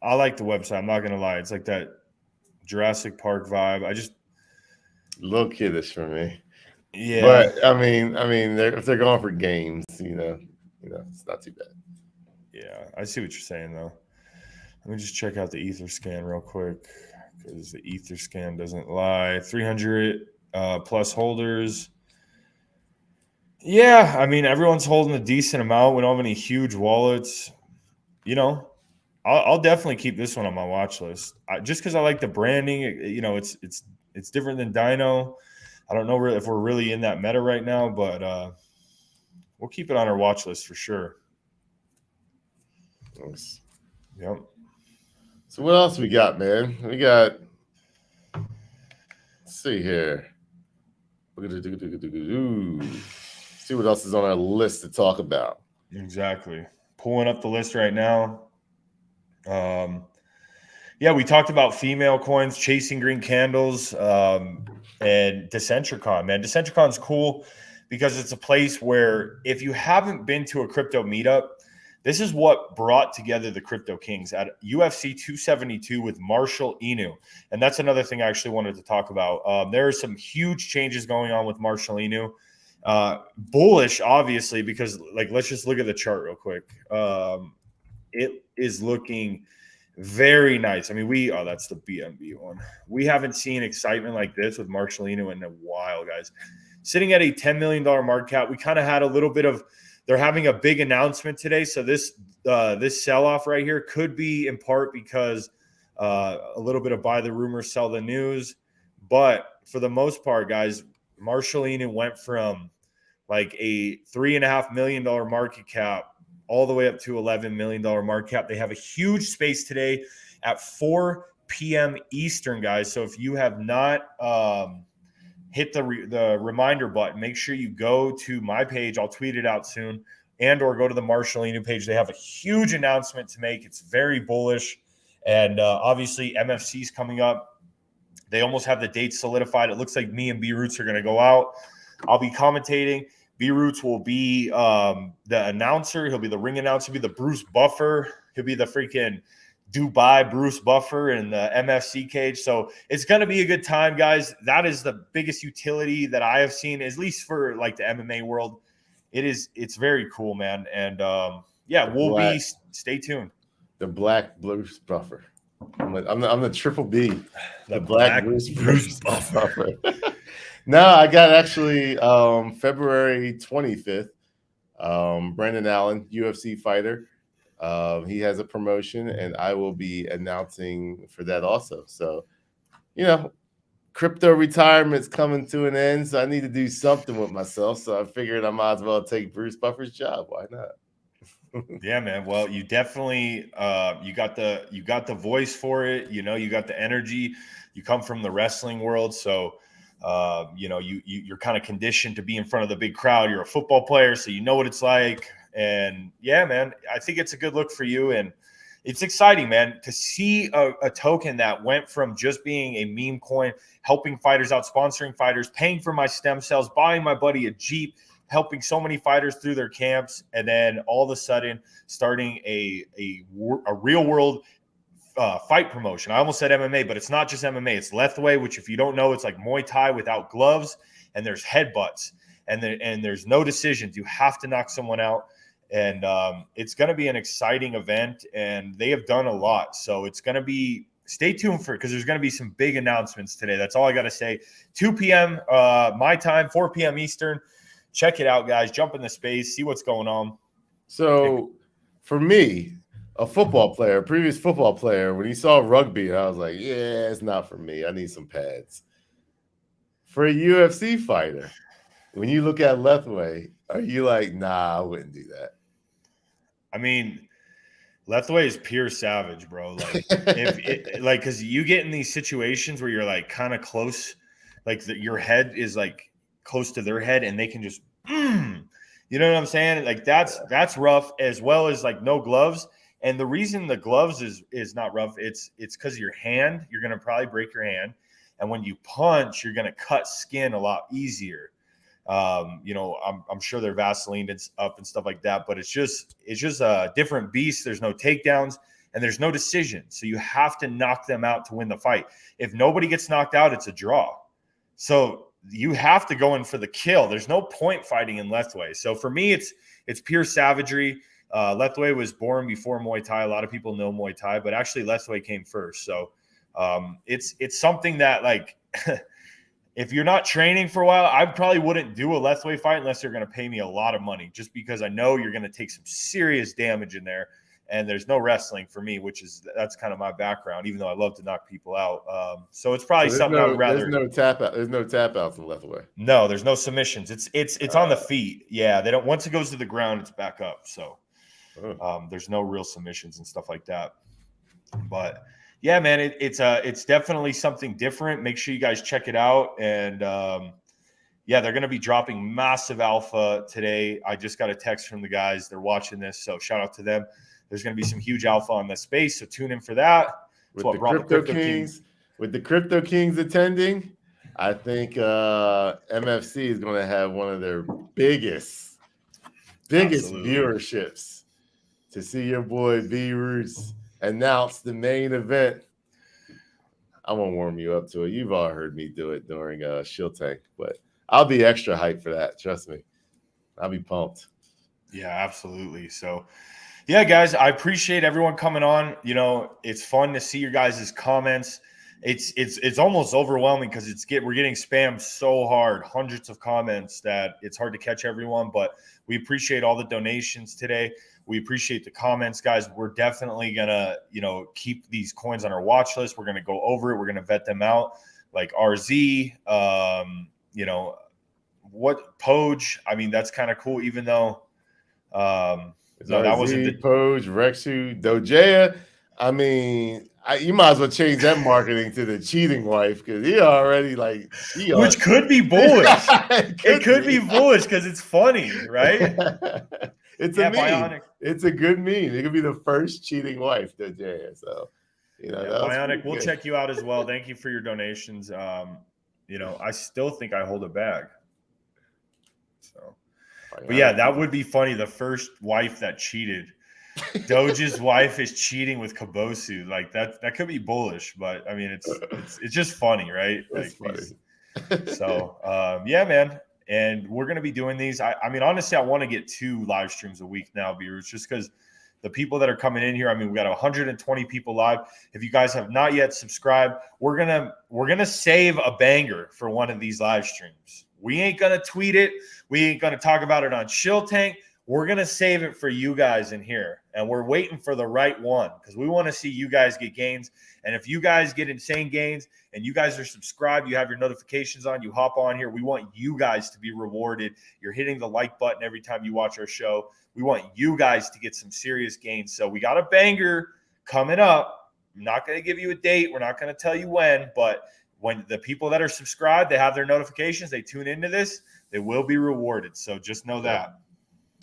I like the website. I'm not gonna lie. It's like that Jurassic Park vibe. I just a little kiddish for me. Yeah, but I mean, if they're going for games, it's not too bad. Yeah, I see what you're saying though. Let me just check out the Ether scan real quick because the Ether scan doesn't lie. 300 plus holders. Yeah, I mean everyone's holding a decent amount. We don't have any huge wallets. I'll definitely keep this one on my watch list. Just because I like the branding. It's different than Dino. I don't know if we're really in that meta right now, but we'll keep it on our watch list for sure. Nice. Yep. So what else we got, man? Let's see here. See what else is on our list to talk about. Exactly. Pulling up the list right now. Yeah, we talked about female coins, chasing green candles, and Decentricon. Man, Decentricon's cool because it's a place where if you haven't been to a crypto meetup, this is what brought together the Cryptokings at UFC 272 with Marshall Inu. And that's another thing I actually wanted to talk about. There are some huge changes going on with Marshall Inu. Bullish, obviously, because let's just look at the chart real quick. It is looking very nice. I mean, that's the BNB one. We haven't seen excitement like this with Marshall Inu in a while, guys. Sitting at a $10 million market cap, we kind of had a little bit of, they're having a big announcement today. So this sell-off right here could be in part because a little bit of buy the rumor, sell the news. But for the most part, guys, Marshallina went from like a $3.5 million market cap all the way up to $11 million market cap. They have a huge space today at 4 p.m. Eastern, guys. So if you have not hit the reminder button, make sure you go to my page. I'll tweet it out soon, and or go to the Marshallina page. They have a huge announcement to make. It's very bullish, and obviously MFC's coming up. They almost have the date solidified. It looks like me and B Roots are going to go out. I'll be commentating. B Roots will be the announcer. He'll be the ring announcer. He'll be the Bruce Buffer. He'll be the freaking Dubai Bruce Buffer in the MFC cage. So it's going to be a good time, guys. That is the biggest utility that I have seen, at least for like the MMA world. It's very cool, man. And stay tuned. The Black Bruce Buffer. I'm the triple B. The Black Bruce Buffer. No, I got actually February 25th. Brandon Allen, UFC fighter. He has a promotion, and I will be announcing for that also. So, crypto retirement's coming to an end, so I need to do something with myself. So I figured I might as well take Bruce Buffer's job. Why not? Yeah, man. Well, you definitely you got the voice for it. You got the energy. You come from the wrestling world, so you're kind of conditioned to be in front of the big crowd. You're a football player, so you know what it's like. And yeah, man, I think it's a good look for you, and it's exciting, man, to see a token that went from just being a meme coin, helping fighters out, sponsoring fighters, paying for my stem cells, buying my buddy a Jeep, helping so many fighters through their camps, and then all of a sudden starting a real world fight promotion. I almost said MMA, but it's not just MMA. It's Lethway, which if you don't know, it's like Muay Thai without gloves, and there's headbutts, and there's no decisions. You have to knock someone out. And it's going to be an exciting event, and they have done a lot. So it's going to be – stay tuned for it because there's going to be some big announcements today. That's all I got to say. 2 p.m. My time, 4 p.m. Eastern. Check it out, guys. Jump in the space. See what's going on. So for me, a previous football player, when he saw rugby, I was like, yeah, it's not for me. I need some pads. For a UFC fighter, when you look at Lethway, are you like, nah, I wouldn't do that? I mean, Lethway is pure savage, bro. Like, because you get in these situations where you're like kind of close, like your head is like close to their head, and they can just, you know what I'm saying? Like that's rough, as well as like no gloves. And the reason the gloves is not rough, it's because your hand, you're gonna probably break your hand, and when you punch, you're gonna cut skin a lot easier. I'm sure they're Vaseline up and stuff like that, but it's just a different beast. There's no takedowns and there's no decision. So you have to knock them out to win the fight. If nobody gets knocked out, it's a draw. So you have to go in for the kill. There's no point fighting in Lethway. So for me, it's pure savagery. Lethway was born before Muay Thai. A lot of people know Muay Thai, but actually Lethway came first. So it's something that like if you're not training for a while, I probably wouldn't do a Lethway fight unless they're going to pay me a lot of money, just because I know you're going to take some serious damage in there. And there's no wrestling for me, that's kind of my background, even though I love to knock people out. So it's probably something I would rather. There's no tap out. There's no tap outs in Lethway. No, there's no submissions. It's on the feet. Yeah, they don't. Once it goes to the ground, it's back up. So there's no real submissions and stuff like that. But yeah, man, it's definitely something different. Make sure you guys check it out. And they're going to be dropping massive alpha today. I just got a text from the guys. They're watching this, so shout out to them. There's going to be some huge alpha on the space, so tune in for that. With the Crypto Kings attending, I think MFC is going to have one of their biggest viewerships to see your boy B Roots announce the main event. I won't warm you up to it. You've all heard me do it during Shield Tank, but I'll be extra hyped for that. Trust me. I'll be pumped. Yeah, absolutely. So, yeah, guys, I appreciate everyone coming on. It's fun to see your guys' comments. It's almost overwhelming because we're getting spammed so hard, hundreds of comments, that it's hard to catch everyone. But we appreciate all the donations today. We appreciate the comments, guys. We're definitely gonna, keep these coins on our watch list. We're gonna go over it. We're gonna vet them out, like RZ, you know, what Poge? I mean, that's kind of cool, even though no, that wasn't the Poge, Rexu, Dojea. I mean, you might as well change that marketing to the cheating wife because he already like she which could be bullish. It could be bullish because it's funny, right? It's a meme. Bionic. It's a good meme. It could be the first cheating wife, Dojea. So, Bionic, we'll check you out as well. Thank you for your donations. I still think I hold a bag. So, but yeah, that would be funny. The first wife that cheated. Doge's wife is cheating with Kabosu. Like that could be bullish, but I mean it's just funny, right? It's like funny. So yeah, man. And we're gonna be doing these. I mean, honestly, I want to get 2 live streams a week now, viewers, just because the people that are coming in here. I mean, we got 120 people live. If you guys have not yet subscribed, we're gonna save a banger for one of these live streams. We ain't gonna tweet it. We ain't gonna talk about it on Shill Tank. We're going to save it for you guys in here, and we're waiting for the right one because we want to see you guys get gains. And if you guys get insane gains and you guys are subscribed, you have your notifications on, you hop on here, we want you guys to be rewarded. You're hitting the like button every time you watch our show. We want you guys to get some serious gains. So we got a banger coming up. I'm not going to give you a date. We're not going to tell you when, but when the people that are subscribed, they have their notifications, they tune into this, they will be rewarded. So just know that.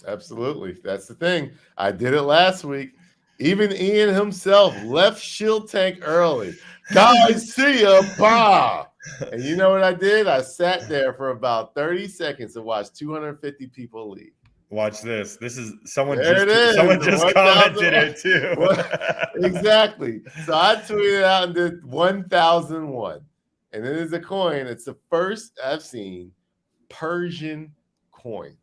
Absolutely. That's the thing. I did it last week. Even Ian himself left Shill Tank early. Guys, see ya. Bah. And you know what I did? I sat there for about 30 seconds to watch 250 people leave. Watch this. This is someone there someone just commented it too. Exactly. So I tweeted out and did 1001. And it is a coin. It's the first I've seen Persian coin.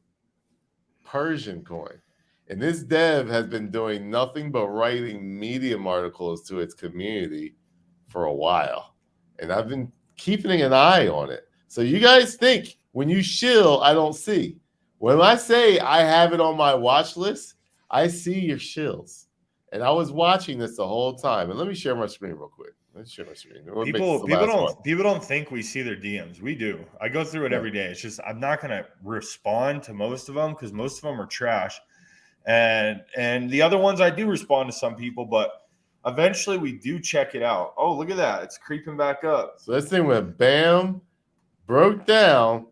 And this dev has been doing nothing but writing Medium articles to its community for a while. And I've been keeping an eye on it. So you guys think when you shill, I don't see. When I say I have it on my watch list, I see your shills. And I was watching this the whole time. And let me share my screen real quick. Let's share my screen. People don't think we see their DMs. We do. I go through it every day. It's just I'm not gonna respond to most of them because most of them are trash, and the other ones I do respond to some people, but eventually we do check it out. Oh, look at that! It's creeping back up. So this thing went bam, broke down,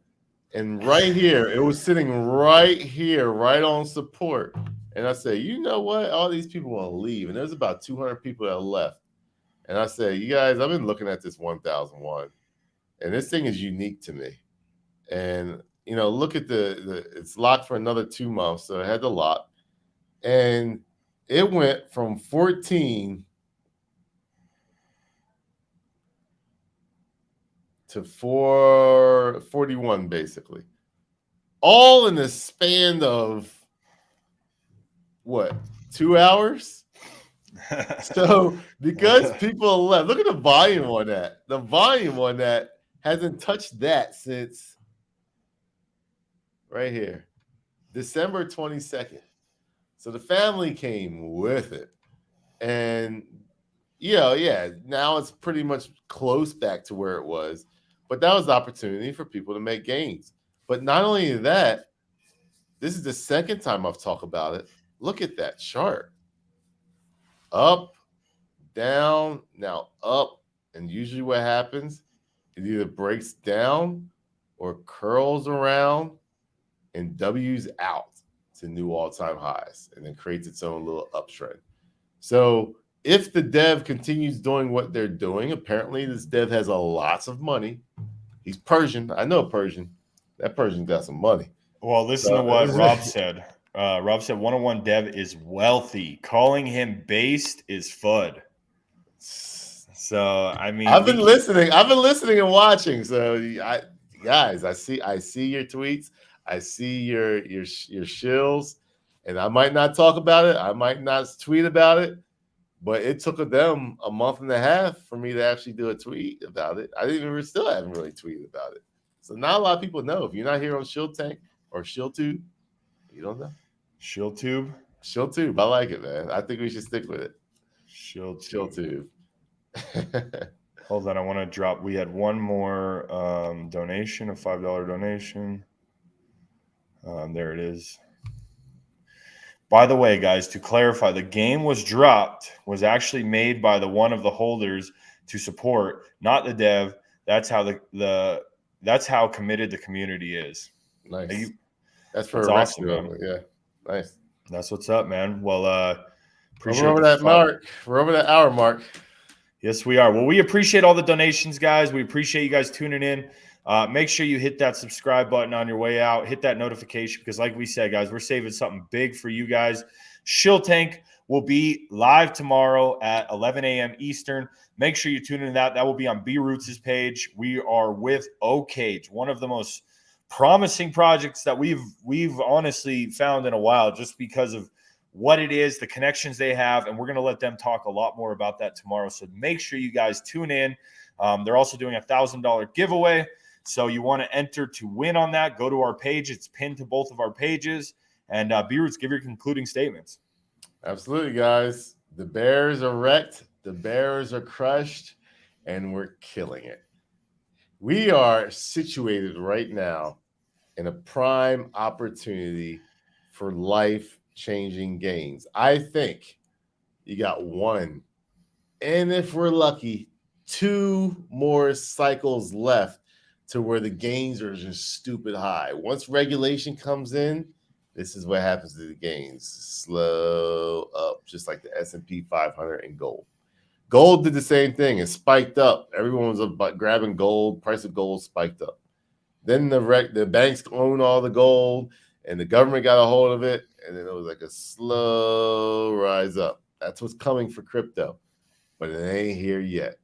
and right here it was sitting right here, right on support. And I said, you know what? All these people want to leave, and there's about 200 people that left. And I say, you guys, I've been looking at this 1001, and this thing is unique to me. And, look at it's locked for another 2 months. So I had the lock, and it went from 14 to 441, basically, all in the span of what, 2 hours? So because people left, look at the volume on that. The volume on that hasn't touched that since right here, December 22nd. So the family came with it. And now it's pretty much close back to where it was. But that was the opportunity for people to make gains. But not only that, this is the second time I've talked about it. Look at that chart. Up, down, now up. And usually what happens, it either breaks down or curls around and W's out to new all-time highs and then creates its own little uptrend. So if the dev continues doing what they're doing, apparently this dev has lots of money. He's Persian. I know Persian. That Persian got some money. Well, listen to what Rob said. Rob said 101 dev is wealthy. Calling him based is FUD. So I mean, I've been listening and watching. So I see your tweets. I see your shills, and I might not talk about it. I might not tweet about it, but it took them a month and a half for me to actually do a tweet about it. Still haven't really tweeted about it. So not a lot of people know. If you're not here on Shill Tank or ShillTube, you don't know. ShillTube. ShillTube. I like it, man. I think we should stick with it. ShillTube. Hold on, I want to drop. We had one more donation, a $5 donation. There it is. By the way, guys, to clarify, the game was actually made by one of the holders to support, not the dev. That's how that's how committed the community is. Nice. That's for That's awesome, man. Yeah, nice. That's what's up, man. Well, appreciate We're over that mark. We're over that hour mark. Yes, we are. Well, we appreciate all the donations, guys. We appreciate you guys tuning in. Make sure you hit that subscribe button on your way out. Hit that notification because, like we said, guys, we're saving something big for you guys. Shill Tank will be live tomorrow at 11 a.m. Eastern. Make sure you tune in to that. That will be on B Roots' page. We are with O-Cage, one of the most promising projects that we've honestly found in a while, just because of what it is, the connections they have, and we're going to let them talk a lot more about that tomorrow. So make sure you guys tune in. They're also doing a $1,000 giveaway. So you want to enter to win on that, go to our page. It's pinned to both of our pages. And B-Roots, give your concluding statements. Absolutely, guys. The Bears are wrecked. The Bears are crushed, and we're killing it. We are situated right now in a prime opportunity for life-changing gains. I think you got one, and if we're lucky, 2 more cycles left to where the gains are just stupid high. Once regulation comes in, this is what happens to the gains. Slow up, just like the S&P 500 and gold. Gold did the same thing. It spiked up. Everyone was grabbing gold. Price of gold spiked up. Then the banks own all the gold, and the government got a hold of it, and then it was like a slow rise up. That's what's coming for crypto, but it ain't here yet.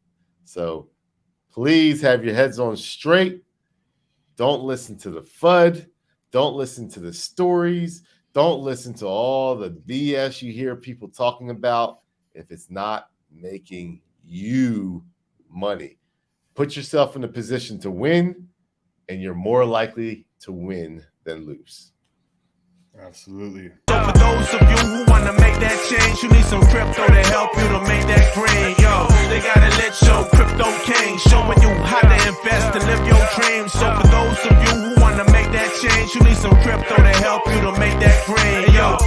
So please have your heads on straight. Don't listen to the FUD. Don't listen to the stories. Don't listen to all the BS you hear people talking about if it's not making you money. Put yourself in a position to win, and you're more likely to win than lose. Absolutely. So for those of you who want to make that change, you need some crypto to help you to make that green. Yo, they gotta let your crypto king showing you how to invest and live your dreams. So for those of you who want to make that change, you need some crypto to help you to make that green. Yo,